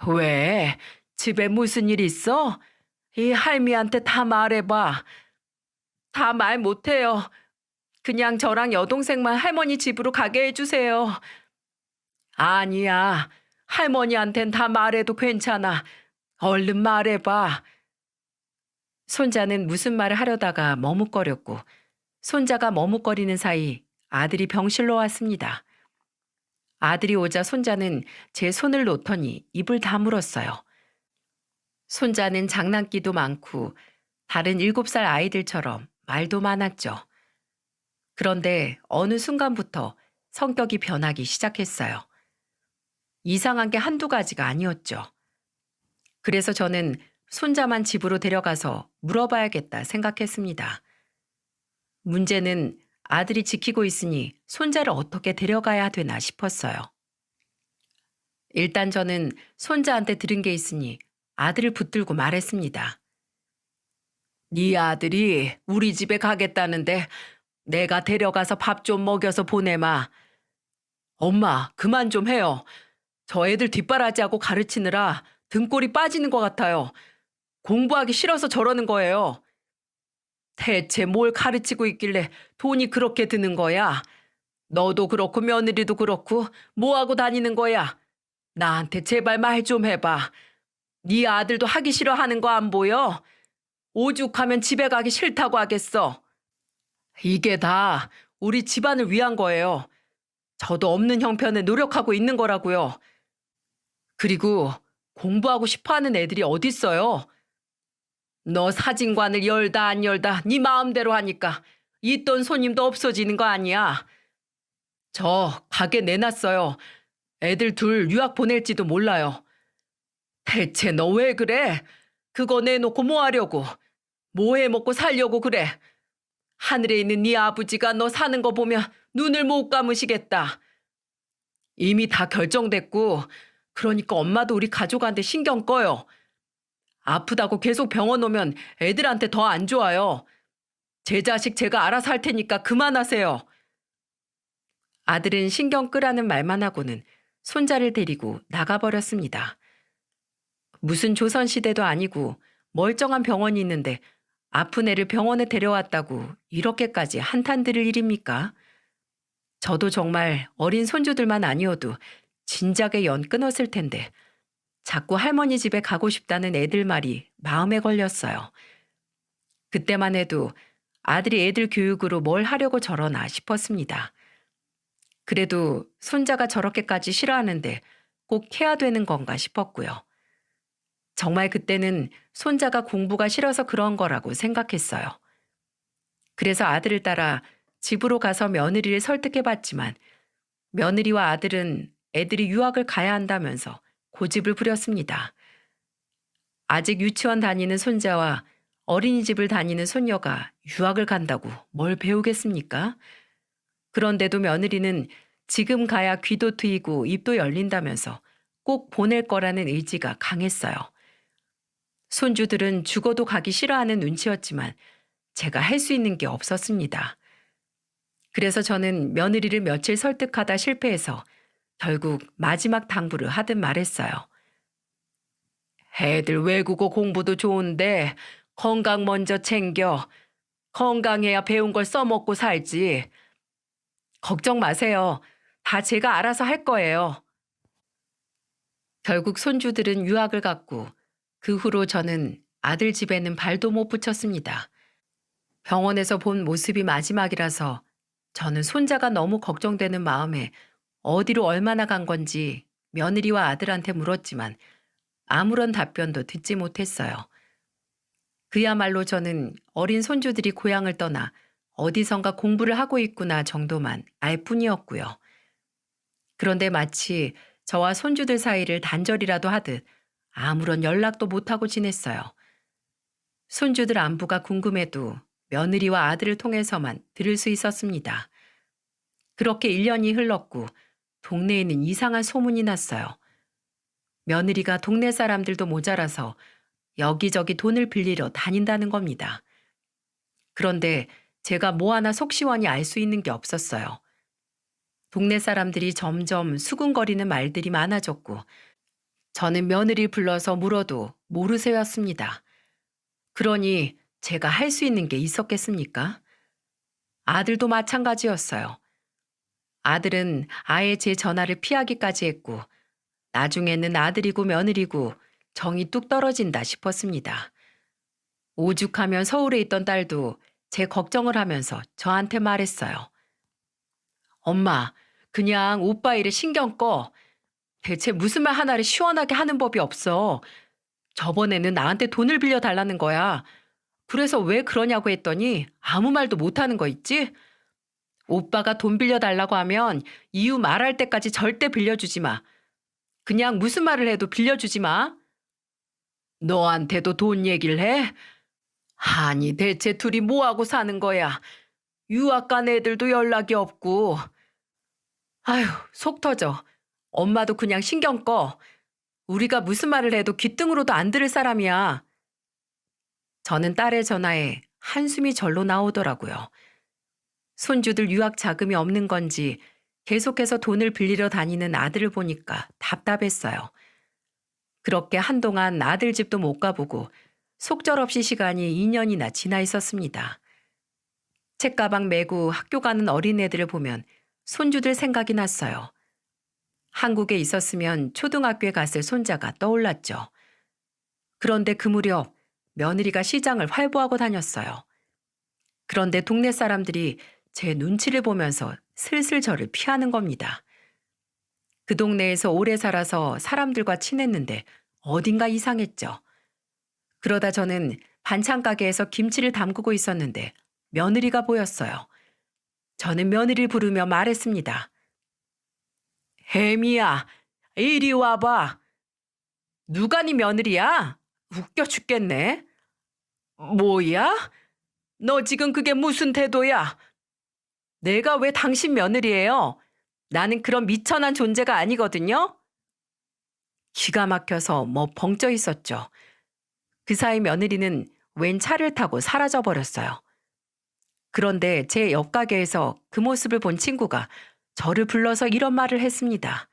Speaker 2: 왜? 집에 무슨 일 있어? 이 할미한테 다 말해봐. 다 말 못해요. 그냥 저랑 여동생만 할머니 집으로 가게 해주세요. 아니야. 할머니한텐 다 말해도 괜찮아. 얼른 말해봐. 손자는 무슨 말을 하려다가 머뭇거렸고 손자가 머뭇거리는 사이 아들이 병실로 왔습니다. 아들이 오자 손자는 제 손을 놓더니 입을 다물었어요. 손자는 장난기도 많고 다른 7살 아이들처럼 말도 많았죠. 그런데 어느 순간부터 성격이 변하기 시작했어요. 이상한 게 한두 가지가 아니었죠. 그래서 저는 손자만 집으로 데려가서 물어봐야겠다 생각했습니다. 문제는 아들이 지키고 있으니 손자를 어떻게 데려가야 되나 싶었어요. 일단 저는 손자한테 들은 게 있으니 아들을 붙들고 말했습니다. 네 아들이 우리 집에 가겠다는데 내가 데려가서 밥 좀 먹여서 보내마. 엄마, 그만 좀 해요. 저 애들 뒷바라지하고 가르치느라 등골이 빠지는 것 같아요. 공부하기 싫어서 저러는 거예요. 대체 뭘 가르치고 있길래 돈이 그렇게 드는 거야? 너도 그렇고 며느리도 그렇고 뭐하고 다니는 거야? 나한테 제발 말 좀 해봐. 네 아들도 하기 싫어하는 거 안 보여? 오죽하면 집에 가기 싫다고 하겠어. 이게 다 우리 집안을 위한 거예요. 저도 없는 형편에 노력하고 있는 거라고요. 그리고 공부하고 싶어하는 애들이 어딨어요? 너 사진관을 열다 안 열다 네 마음대로 하니까 있던 손님도 없어지는 거 아니야. 저 가게 내놨어요. 애들 둘 유학 보낼지도 몰라요. 대체 너 왜 그래? 그거 내놓고 뭐 하려고? 뭐 해먹고 살려고 그래? 하늘에 있는 네 아버지가 너 사는 거 보면 눈을 못 감으시겠다. 이미 다 결정됐고 그러니까 엄마도 우리 가족한테 신경 꺼요. 아프다고 계속 병원 오면 애들한테 더 안 좋아요. 제 자식 제가 알아서 할 테니까 그만하세요. 아들은 신경 끄라는 말만 하고는 손자를 데리고 나가버렸습니다. 무슨 조선시대도 아니고 멀쩡한 병원이 있는데 아픈 애를 병원에 데려왔다고 이렇게까지 한탄 들을 일입니까? 저도 정말 어린 손주들만 아니어도 진작에 연 끊었을 텐데 자꾸 할머니 집에 가고 싶다는 애들 말이 마음에 걸렸어요. 그때만 해도 아들이 애들 교육으로 뭘 하려고 저러나 싶었습니다. 그래도 손자가 저렇게까지 싫어하는데 꼭 해야 되는 건가 싶었고요. 정말 그때는 손자가 공부가 싫어서 그런 거라고 생각했어요. 그래서 아들을 따라 집으로 가서 며느리를 설득해봤지만 며느리와 아들은 애들이 유학을 가야 한다면서 고집을 부렸습니다. 아직 유치원 다니는 손자와 어린이집을 다니는 손녀가 유학을 간다고 뭘 배우겠습니까? 그런데도 며느리는 지금 가야 귀도 트이고 입도 열린다면서 꼭 보낼 거라는 의지가 강했어요.
Speaker 1: 손주들은 죽어도 가기 싫어하는 눈치였지만 제가 할 수 있는 게 없었습니다. 그래서 저는 며느리를 며칠 설득하다 실패해서 결국 마지막 당부를 하듯 말했어요. 애들 외국어 공부도 좋은데 건강 먼저 챙겨. 건강해야 배운 걸 써먹고 살지. 걱정 마세요. 다 제가 알아서 할 거예요. 결국 손주들은 유학을 갔고 그 후로 저는 아들 집에는 발도 못 붙였습니다. 병원에서 본 모습이 마지막이라서 저는 손자가 너무 걱정되는 마음에 어디로 얼마나 간 건지 며느리와 아들한테 물었지만 아무런 답변도 듣지 못했어요. 그야말로 저는 어린 손주들이 고향을 떠나 어디선가 공부를 하고 있구나 정도만 알 뿐이었고요. 그런데 마치 저와 손주들 사이를 단절이라도 하듯 아무런 연락도 못하고 지냈어요. 손주들 안부가 궁금해도 며느리와 아들을 통해서만 들을 수 있었습니다. 그렇게 1년이 흘렀고 동네에는 이상한 소문이 났어요. 며느리가 동네 사람들도 모자라서 여기저기 돈을 빌리러 다닌다는 겁니다. 그런데 제가 뭐 하나 속 시원히 알 수 있는 게 없었어요. 동네 사람들이 점점 수군거리는 말들이 많아졌고 저는 며느리를 불러서 물어도 모르쇠였습니다. 그러니 제가 할 수 있는 게 있었겠습니까? 아들도 마찬가지였어요. 아들은 아예 제 전화를 피하기까지 했고 나중에는 아들이고 며느리고 정이 뚝 떨어진다 싶었습니다. 오죽하면 서울에 있던 딸도 제 걱정을 하면서 저한테 말했어요. 엄마, 그냥 오빠 일에 신경 꺼. 대체 무슨 말 하나를 시원하게 하는 법이 없어. 저번에는 나한테 돈을 빌려 달라는 거야. 그래서 왜 그러냐고 했더니 아무 말도 못하는 거 있지? 오빠가 돈 빌려 달라고 하면 이유 말할 때까지 절대 빌려주지 마. 그냥 무슨 말을 해도 빌려주지 마. 너한테도 돈 얘기를 해? 아니 대체 둘이 뭐하고 사는 거야? 유학 간 애들도 연락이 없고. 아휴 속 터져. 엄마도 그냥 신경 꺼. 우리가 무슨 말을 해도 귓등으로도 안 들을 사람이야. 저는 딸의 전화에 한숨이 절로 나오더라고요. 손주들 유학 자금이 없는 건지 계속해서 돈을 빌리러 다니는 아들을 보니까 답답했어요. 그렇게 한동안 아들 집도 못 가보고 속절없이 시간이 2년이나 지나 있었습니다. 책가방 메고 학교 가는 어린애들을 보면 손주들 생각이 났어요. 한국에 있었으면 초등학교에 갔을 손자가 떠올랐죠. 그런데 그 무렵 며느리가 시장을 활보하고 다녔어요. 그런데 동네 사람들이 제 눈치를 보면서 슬슬 저를 피하는 겁니다. 그 동네에서 오래 살아서 사람들과 친했는데 어딘가 이상했죠. 그러다 저는 반찬 가게에서 김치를 담그고 있었는데 며느리가 보였어요. 저는 며느리를 부르며 말했습니다. 혜미야, 이리 와봐. 누가 네 며느리야? 웃겨 죽겠네. 뭐야? 너 지금 그게 무슨 태도야? 내가 왜 당신 며느리예요? 나는 그런 미천한 존재가 아니거든요. 기가 막혀서 뭐 벙쪄 있었죠. 그 사이 며느리는 웬 차를 타고 사라져 버렸어요. 그런데 제 옆 가게에서 그 모습을 본 친구가 저를 불러서 이런 말을 했습니다.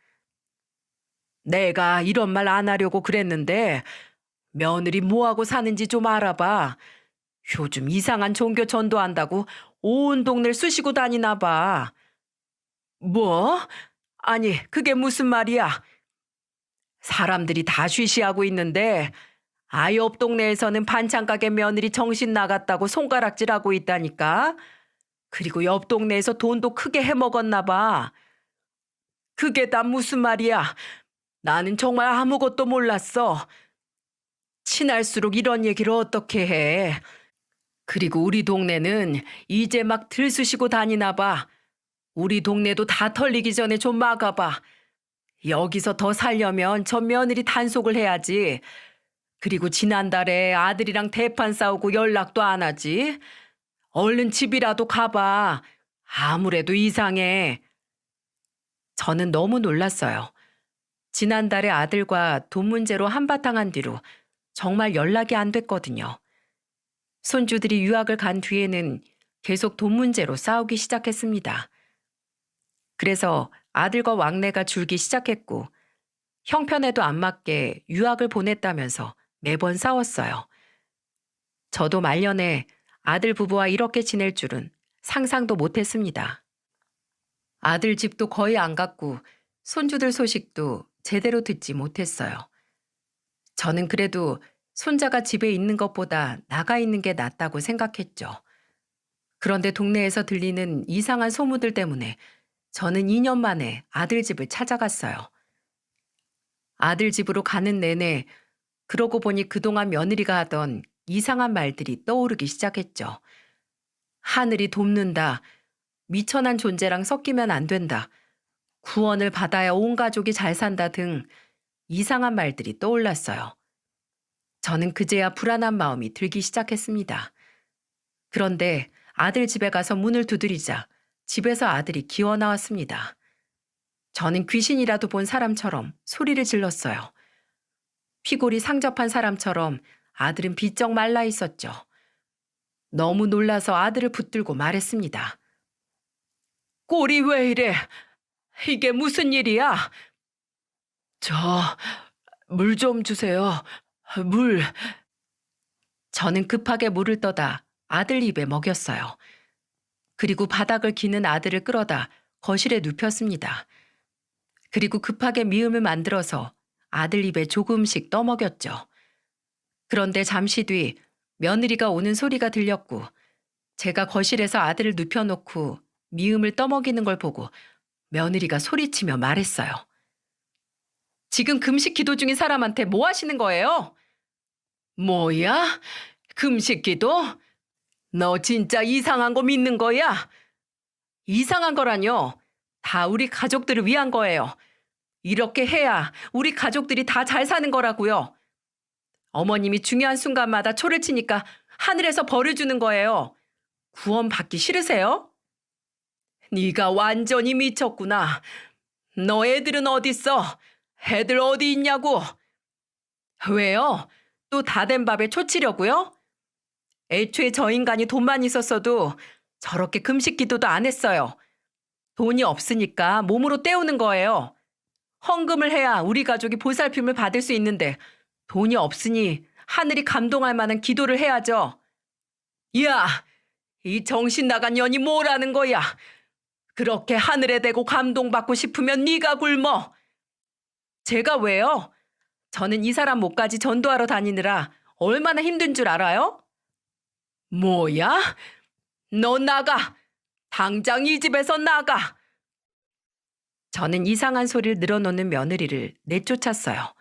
Speaker 1: 내가 이런 말 안 하려고 그랬는데 며느리 뭐하고 사는지 좀 알아봐. 요즘 이상한 종교 전도한다고 온 동네를 쑤시고 다니나 봐. 뭐? 아니, 그게 무슨 말이야? 사람들이 다 쉬쉬하고 있는데 아이 옆 동네에서는 반찬 가게 며느리 정신 나갔다고 손가락질하고 있다니까. 그리고 옆 동네에서 돈도 크게 해먹었나 봐. 그게 다 무슨 말이야? 나는 정말 아무것도 몰랐어. 친할수록 이런 얘기를 어떻게 해? 그리고 우리 동네는 이제 막 들쑤시고 다니나 봐. 우리 동네도 다 털리기 전에 좀 막아봐. 여기서 더 살려면 저 며느리 단속을 해야지. 그리고 지난달에 아들이랑 대판 싸우고 연락도 안 하지. 얼른 집이라도 가봐. 아무래도 이상해. 저는 너무 놀랐어요. 지난달에 아들과 돈 문제로 한바탕 한 뒤로 정말 연락이 안 됐거든요. 손주들이 유학을 간 뒤에는 계속 돈 문제로 싸우기 시작했습니다. 그래서 아들과 왕래가 줄기 시작했고 형편에도 안 맞게 유학을 보냈다면서 매번 싸웠어요. 저도 말년에 아들 부부와 이렇게 지낼 줄은 상상도 못했습니다. 아들 집도 거의 안 갔고 손주들 소식도 제대로 듣지 못했어요. 저는 그래도 손자가 집에 있는 것보다 나가 있는 게 낫다고 생각했죠. 그런데 동네에서 들리는 이상한 소문들 때문에 저는 2년 만에 아들 집을 찾아갔어요. 아들 집으로 가는 내내 그러고 보니 그동안 며느리가 하던 이상한 말들이 떠오르기 시작했죠. 하늘이 돕는다. 미천한 존재랑 섞이면 안 된다. 구원을 받아야 온 가족이 잘 산다 등 이상한 말들이 떠올랐어요. 저는 그제야 불안한 마음이 들기 시작했습니다. 그런데 아들 집에 가서 문을 두드리자 집에서 아들이 기어 나왔습니다. 저는 귀신이라도 본 사람처럼 소리를 질렀어요. 피골이 상접한 사람처럼 아들은 비쩍 말라 있었죠. 너무 놀라서 아들을 붙들고 말했습니다. 꼴이 왜 이래? 이게 무슨 일이야? 저, 물 좀 주세요. 물. 저는 급하게 물을 떠다 아들 입에 먹였어요. 그리고 바닥을 기는 아들을 끌어다 거실에 눕혔습니다. 그리고 급하게 미음을 만들어서 아들 입에 조금씩 떠먹였죠. 그런데 잠시 뒤 며느리가 오는 소리가 들렸고 제가 거실에서 아들을 눕혀놓고 미음을 떠먹이는 걸 보고 며느리가 소리치며 말했어요. 지금 금식 기도 중인 사람한테 뭐 하시는 거예요? 뭐야? 금식 기도? 너 진짜 이상한 거 믿는 거야? 이상한 거라뇨. 다 우리 가족들을 위한 거예요. 이렇게 해야 우리 가족들이 다 잘 사는 거라고요. 어머님이 중요한 순간마다 초를 치니까 하늘에서 벌을 주는 거예요. 구원 받기 싫으세요? 네가 완전히 미쳤구나. 너 애들은 어딨어? 애들 어디 있냐고? 왜요? 또 다 된 밥에 초치려고요? 애초에 저 인간이 돈만 있었어도 저렇게 금식 기도도 안 했어요. 돈이 없으니까 몸으로 때우는 거예요. 헌금을 해야 우리 가족이 보살핌을 받을 수 있는데 돈이 없으니 하늘이 감동할 만한 기도를 해야죠. 야, 이 정신 나간 년이 뭐라는 거야? 그렇게 하늘에 대고 감동받고 싶으면 네가 굶어. 제가 왜요? 저는 이 사람 목까지 전도하러 다니느라 얼마나 힘든 줄 알아요? 뭐야? 너 나가! 당장 이 집에서 나가! 저는 이상한 소리를 늘어놓는 며느리를 내쫓았어요.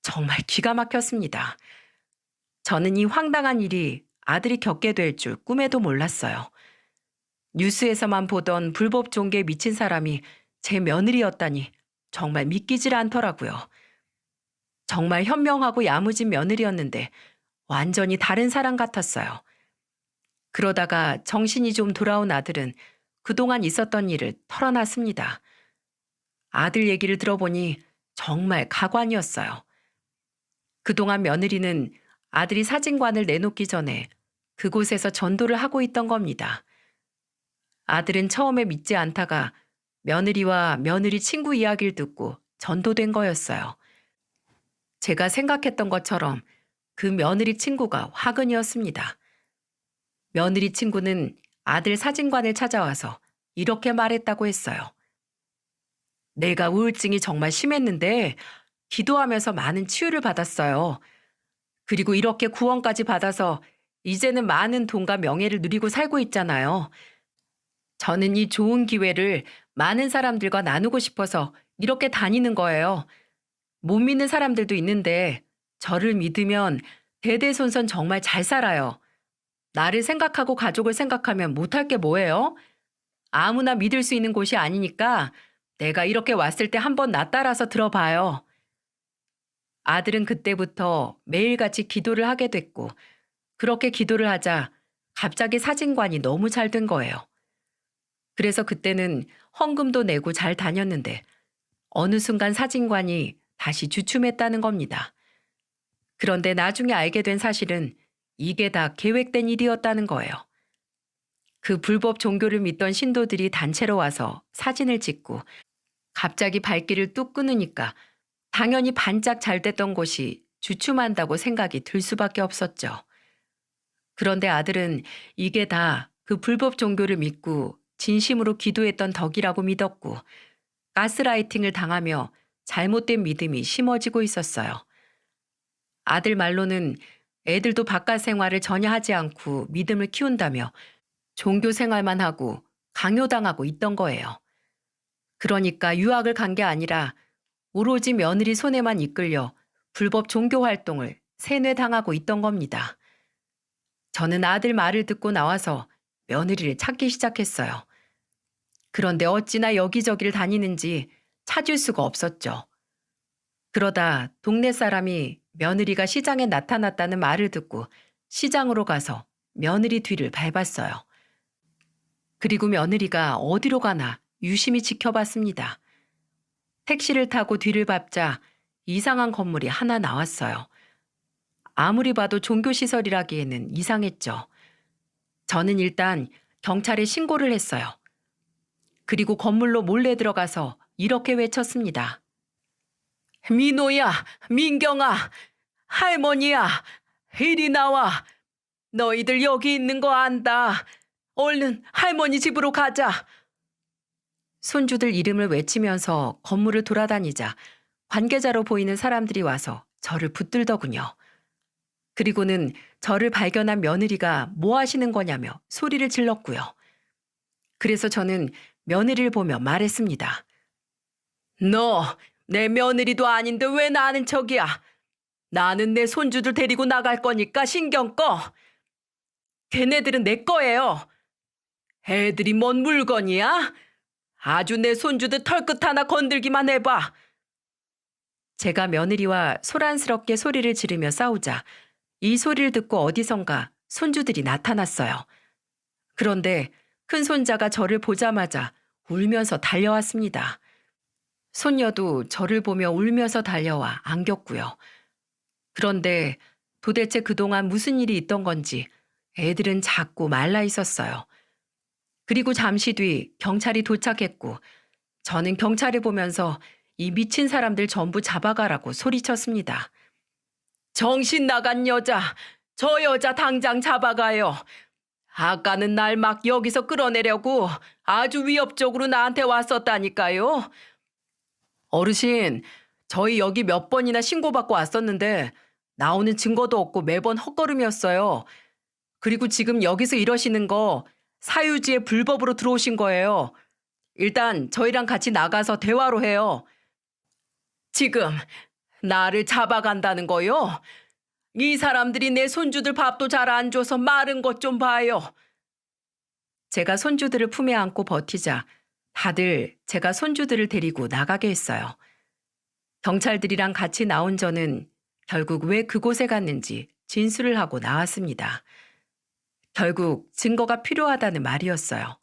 Speaker 1: 정말 기가 막혔습니다. 저는 이 황당한 일이 아들이 겪게 될 줄 꿈에도 몰랐어요. 뉴스에서만 보던 불법 종교에 미친 사람이 제 며느리였다니 정말 믿기질 않더라고요. 정말 현명하고 야무진 며느리였는데 완전히 다른 사람 같았어요. 그러다가 정신이 좀 돌아온 아들은 그동안 있었던 일을 털어놨습니다. 아들 얘기를 들어보니 정말 가관이었어요. 그동안 며느리는 아들이 사진관을 내놓기 전에 그곳에서 전도를 하고 있던 겁니다. 아들은 처음에 믿지 않다가 며느리와 며느리 친구 이야기를 듣고 전도된 거였어요. 제가 생각했던 것처럼 그 며느리 친구가 화근이었습니다. 며느리 친구는 아들 사진관을 찾아와서 이렇게 말했다고 했어요. 내가 우울증이 정말 심했는데 기도하면서 많은 치유를 받았어요. 그리고 이렇게 구원까지 받아서 이제는 많은 돈과 명예를 누리고 살고 있잖아요. 저는 이 좋은 기회를 많은 사람들과 나누고 싶어서 이렇게 다니는 거예요. 못 믿는 사람들도 있는데 저를 믿으면 대대손손 정말 잘 살아요. 나를 생각하고 가족을 생각하면 못할 게 뭐예요? 아무나 믿을 수 있는 곳이 아니니까 내가 이렇게 왔을 때 한번 나 따라서 들어봐요. 아들은 그때부터 매일같이 기도를 하게 됐고 그렇게 기도를 하자 갑자기 사진관이 너무 잘 된 거예요. 그래서 그때는 헌금도 내고 잘 다녔는데 어느 순간 사진관이 다시 주춤했다는 겁니다. 그런데 나중에 알게 된 사실은 이게 다 계획된 일이었다는 거예요. 그 불법 종교를 믿던 신도들이 단체로 와서 사진을 찍고 갑자기 발길을 뚝 끊으니까 당연히 반짝 잘 됐던 곳이 주춤한다고 생각이 들 수밖에 없었죠. 그런데 아들은 이게 다 그 불법 종교를 믿고 진심으로 기도했던 덕이라고 믿었고 가스라이팅을 당하며 잘못된 믿음이 심어지고 있었어요. 아들 말로는 애들도 바깥 생활을 전혀 하지 않고 믿음을 키운다며 종교 생활만 하고 강요당하고 있던 거예요. 그러니까 유학을 간 게 아니라 오로지 며느리 손에만 이끌려 불법 종교 활동을 세뇌당하고 있던 겁니다. 저는 아들 말을 듣고 나와서 며느리를 찾기 시작했어요. 그런데 어찌나 여기저기를 다니는지 찾을 수가 없었죠. 그러다 동네 사람이 며느리가 시장에 나타났다는 말을 듣고 시장으로 가서 며느리 뒤를 밟았어요. 그리고 며느리가 어디로 가나 유심히 지켜봤습니다. 택시를 타고 뒤를 밟자 이상한 건물이 하나 나왔어요. 아무리 봐도 종교시설이라기에는 이상했죠. 저는 일단 경찰에 신고를 했어요. 그리고 건물로 몰래 들어가서 이렇게 외쳤습니다. 민호야, 민경아, 할머니야, 이리 나와. 너희들 여기 있는 거 안다. 얼른 할머니 집으로 가자. 손주들 이름을 외치면서 건물을 돌아다니자 관계자로 보이는 사람들이 와서 저를 붙들더군요. 그리고는 저를 발견한 며느리가 뭐 하시는 거냐며 소리를 질렀고요. 그래서 저는 며느리를 보며 말했습니다. 너 내 며느리도 아닌데 왜 나는 척이야? 나는 내 손주들 데리고 나갈 거니까 신경 꺼. 걔네들은 내 거예요. 애들이 뭔 물건이야? 아주 내 손주들 털끝 하나 건들기만 해봐. 제가 며느리와 소란스럽게 소리를 지르며 싸우자 이 소리를 듣고 어디선가 손주들이 나타났어요. 그런데 큰 손자가 저를 보자마자 울면서 달려왔습니다. 손녀도 저를 보며 울면서 달려와 안겼고요. 그런데 도대체 그동안 무슨 일이 있던 건지 애들은 자꾸 말라 있었어요. 그리고 잠시 뒤 경찰이 도착했고 저는 경찰을 보면서 이 미친 사람들 전부 잡아가라고 소리쳤습니다. 정신 나간 여자, 저 여자 당장 잡아가요. 아까는 날 막 여기서 끌어내려고 아주 위협적으로 나한테 왔었다니까요. 어르신, 저희 여기 몇 번이나 신고받고 왔었는데 나오는 증거도 없고 매번 헛걸음이었어요. 그리고 지금 여기서 이러시는 거 사유지에 불법으로 들어오신 거예요. 일단 저희랑 같이 나가서 대화로 해요. 지금 나를 잡아간다는 거요? 이 사람들이 내 손주들 밥도 잘 안 줘서 마른 것 좀 봐요. 제가 손주들을 품에 안고 버티자 다들 제가 손주들을 데리고 나가게 했어요. 경찰들이랑 같이 나온 저는 결국 왜 그곳에 갔는지 진술을 하고 나왔습니다. 결국 증거가 필요하다는 말이었어요.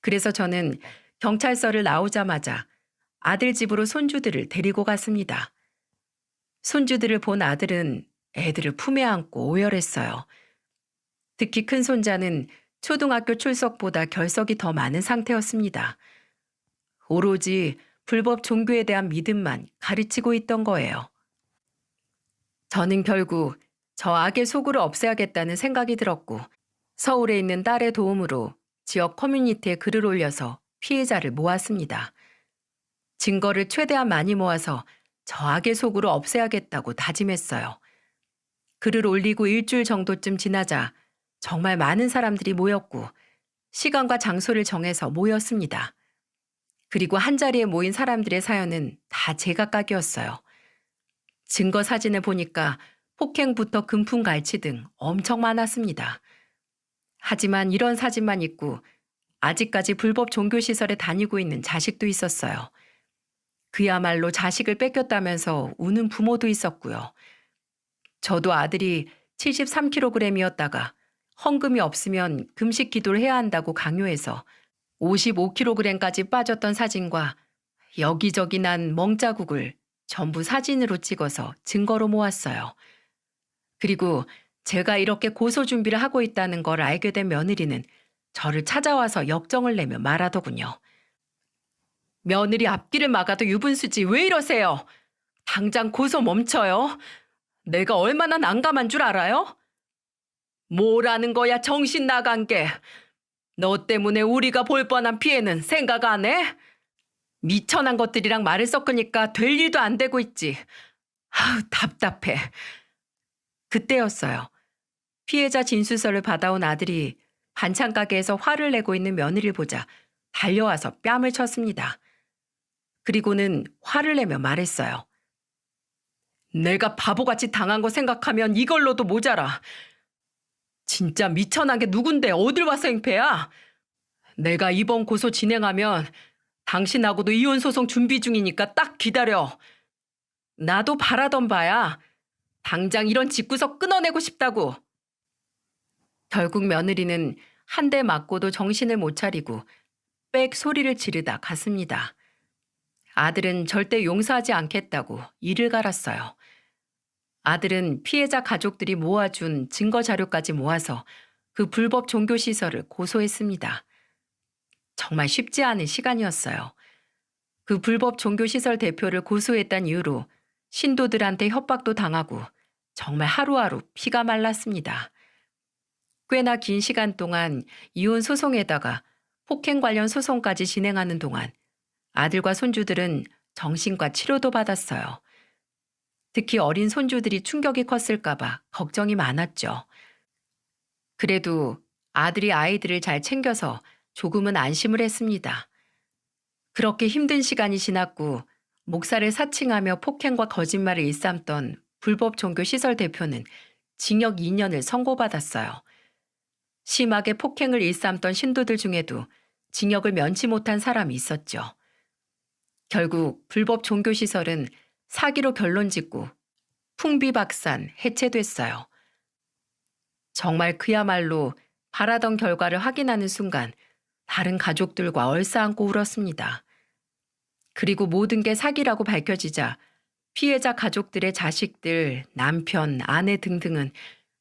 Speaker 1: 그래서 저는 경찰서를 나오자마자 아들 집으로 손주들을 데리고 갔습니다. 손주들을 본 아들은 애들을 품에 안고 오열했어요. 특히 큰 손자는 초등학교 출석보다 결석이 더 많은 상태였습니다. 오로지 불법 종교에 대한 믿음만 가르치고 있던 거예요. 저는 결국 저 악의 속을 없애야겠다는 생각이 들었고 서울에 있는 딸의 도움으로 지역 커뮤니티에 글을 올려서 피해자를 모았습니다. 증거를 최대한 많이 모아서 저 악의 속으로 없애야겠다고 다짐했어요. 글을 올리고 일주일 정도쯤 지나자 정말 많은 사람들이 모였고 시간과 장소를 정해서 모였습니다. 그리고 한자리에 모인 사람들의 사연은 다 제각각이었어요. 증거 사진을 보니까 폭행부터 금품갈취 등 엄청 많았습니다. 하지만 이런 사진만 있고 아직까지 불법 종교시설에 다니고 있는 자식도 있었어요. 그야말로 자식을 뺏겼다면서 우는 부모도 있었고요. 저도 아들이 73kg이었다가 헌금이 없으면 금식 기도를 해야 한다고 강요해서 55kg까지 빠졌던 사진과 여기저기 난 멍자국을 전부 사진으로 찍어서 증거로 모았어요. 그리고 제가 이렇게 고소 준비를 하고 있다는 걸 알게 된 며느리는 저를 찾아와서 역정을 내며 말하더군요. 며느리 앞길을 막아도 유분수지 왜 이러세요? 당장 고소 멈춰요. 내가 얼마나 난감한 줄 알아요? 뭐라는 거야 정신 나간 게. 너 때문에 우리가 볼 뻔한 피해는 생각 안 해? 미천한 것들이랑 말을 섞으니까 될 일도 안 되고 있지. 아우 답답해. 그때였어요. 피해자 진술서를 받아온 아들이 반찬 가게에서 화를 내고 있는 며느리를 보자 달려와서 뺨을 쳤습니다. 그리고는 화를 내며 말했어요. 내가 바보같이 당한 거 생각하면 이걸로도 모자라. 진짜 미천한 게 누군데 어딜 와서 행패야? 내가 이번 고소 진행하면 당신하고도 이혼 소송 준비 중이니까 딱 기다려. 나도 바라던 바야. 당장 이런 집구석 끊어내고 싶다고. 결국 며느리는 한 대 맞고도 정신을 못 차리고 빽 소리를 지르다 갔습니다. 아들은 절대 용서하지 않겠다고 이를 갈았어요. 아들은 피해자 가족들이 모아준 증거 자료까지 모아서 그 불법 종교시설을 고소했습니다. 정말 쉽지 않은 시간이었어요. 그 불법 종교시설 대표를 고소했다는 이유로 신도들한테 협박도 당하고 정말 하루하루 피가 말랐습니다. 꽤나 긴 시간 동안 이혼 소송에다가 폭행 관련 소송까지 진행하는 동안 아들과 손주들은 정신과 치료도 받았어요. 특히 어린 손주들이 충격이 컸을까봐 걱정이 많았죠. 그래도 아들이 아이들을 잘 챙겨서 조금은 안심을 했습니다. 그렇게 힘든 시간이 지났고 목사를 사칭하며 폭행과 거짓말을 일삼던 불법 종교시설 대표는 징역 2년을 선고받았어요. 심하게 폭행을 일삼던 신도들 중에도 징역을 면치 못한 사람이 있었죠. 결국 불법 종교시설은 사기로 결론짓고 풍비박산 해체됐어요. 정말 그야말로 바라던 결과를 확인하는 순간 다른 가족들과 얼싸안고 울었습니다. 그리고 모든 게 사기라고 밝혀지자 피해자 가족들의 자식들, 남편, 아내 등등은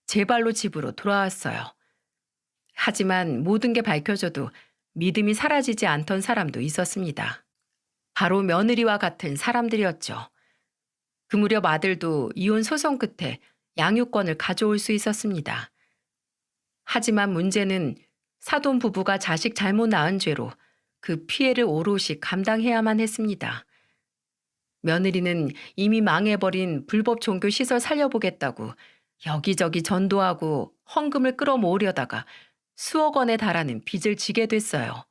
Speaker 1: 제 발로 집으로 돌아왔어요. 하지만 모든 게 밝혀져도 믿음이 사라지지 않던 사람도 있었습니다. 바로 며느리와 같은 사람들이었죠. 그 무렵 아들도 이혼 소송 끝에 양육권을 가져올 수 있었습니다. 하지만 문제는 사돈 부부가 자식 잘못 낳은 죄로 그 피해를 오롯이 감당해야만 했습니다. 며느리는 이미 망해버린 불법 종교 시설 살려보겠다고 여기저기 전도하고 헌금을 끌어모으려다가 수억 원에 달하는 빚을 지게 됐어요.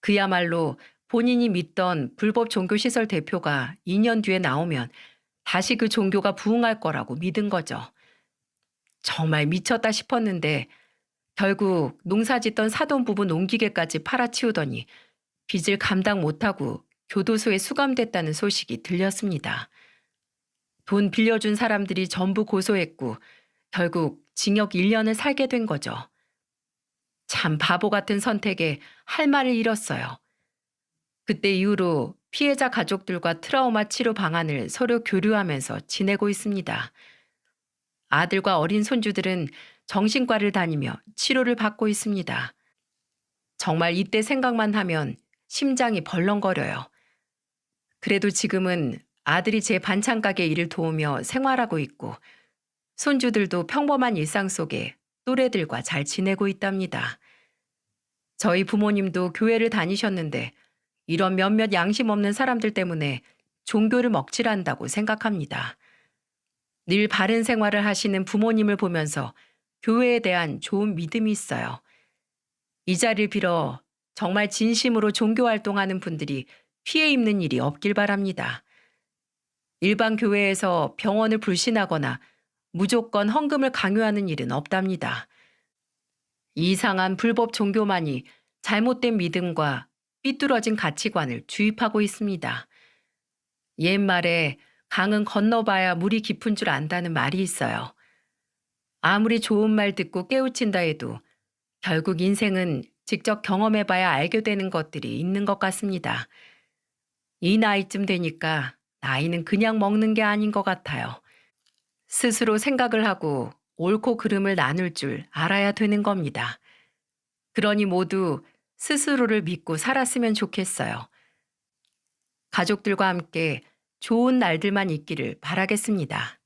Speaker 1: 그야말로 본인이 믿던 불법 종교시설 대표가 2년 뒤에 나오면 다시 그 종교가 부흥할 거라고 믿은 거죠. 정말 미쳤다 싶었는데 결국 농사짓던 사돈 부부 농기계까지 팔아치우더니 빚을 감당 못하고 교도소에 수감됐다는 소식이 들렸습니다. 돈 빌려준 사람들이 전부 고소했고 결국 징역 1년을 살게 된 거죠. 참 바보 같은 선택에 할 말을 잃었어요. 그때 이후로 피해자 가족들과 트라우마 치료 방안을 서로 교류하면서 지내고 있습니다. 아들과 어린 손주들은 정신과를 다니며 치료를 받고 있습니다. 정말 이때 생각만 하면 심장이 벌렁거려요. 그래도 지금은 아들이 제 반찬 가게 일을 도우며 생활하고 있고 손주들도 평범한 일상 속에 또래들과 잘 지내고 있답니다. 저희 부모님도 교회를 다니셨는데 이런 몇몇 양심 없는 사람들 때문에 종교를 먹칠한다고 생각합니다. 늘 바른 생활을 하시는 부모님을 보면서 교회에 대한 좋은 믿음이 있어요. 이 자리를 빌어 정말 진심으로 종교 활동하는 분들이 피해 입는 일이 없길 바랍니다. 일반 교회에서 병원을 불신하거나 무조건 헌금을 강요하는 일은 없답니다. 이상한 불법 종교만이 잘못된 믿음과 삐뚤어진 가치관을 주입하고 있습니다. 옛말에 강은 건너봐야 물이 깊은 줄 안다는 말이 있어요. 아무리 좋은 말 듣고 깨우친다 해도 결국 인생은 직접 경험해봐야 알게 되는 것들이 있는 것 같습니다. 이 나이쯤 되니까
Speaker 2: 나이는 그냥 먹는 게 아닌 것 같아요. 스스로 생각을 하고 옳고 그름을 나눌 줄 알아야 되는 겁니다. 그러니 모두 스스로를 믿고 살았으면 좋겠어요. 가족들과 함께 좋은 날들만 있기를 바라겠습니다.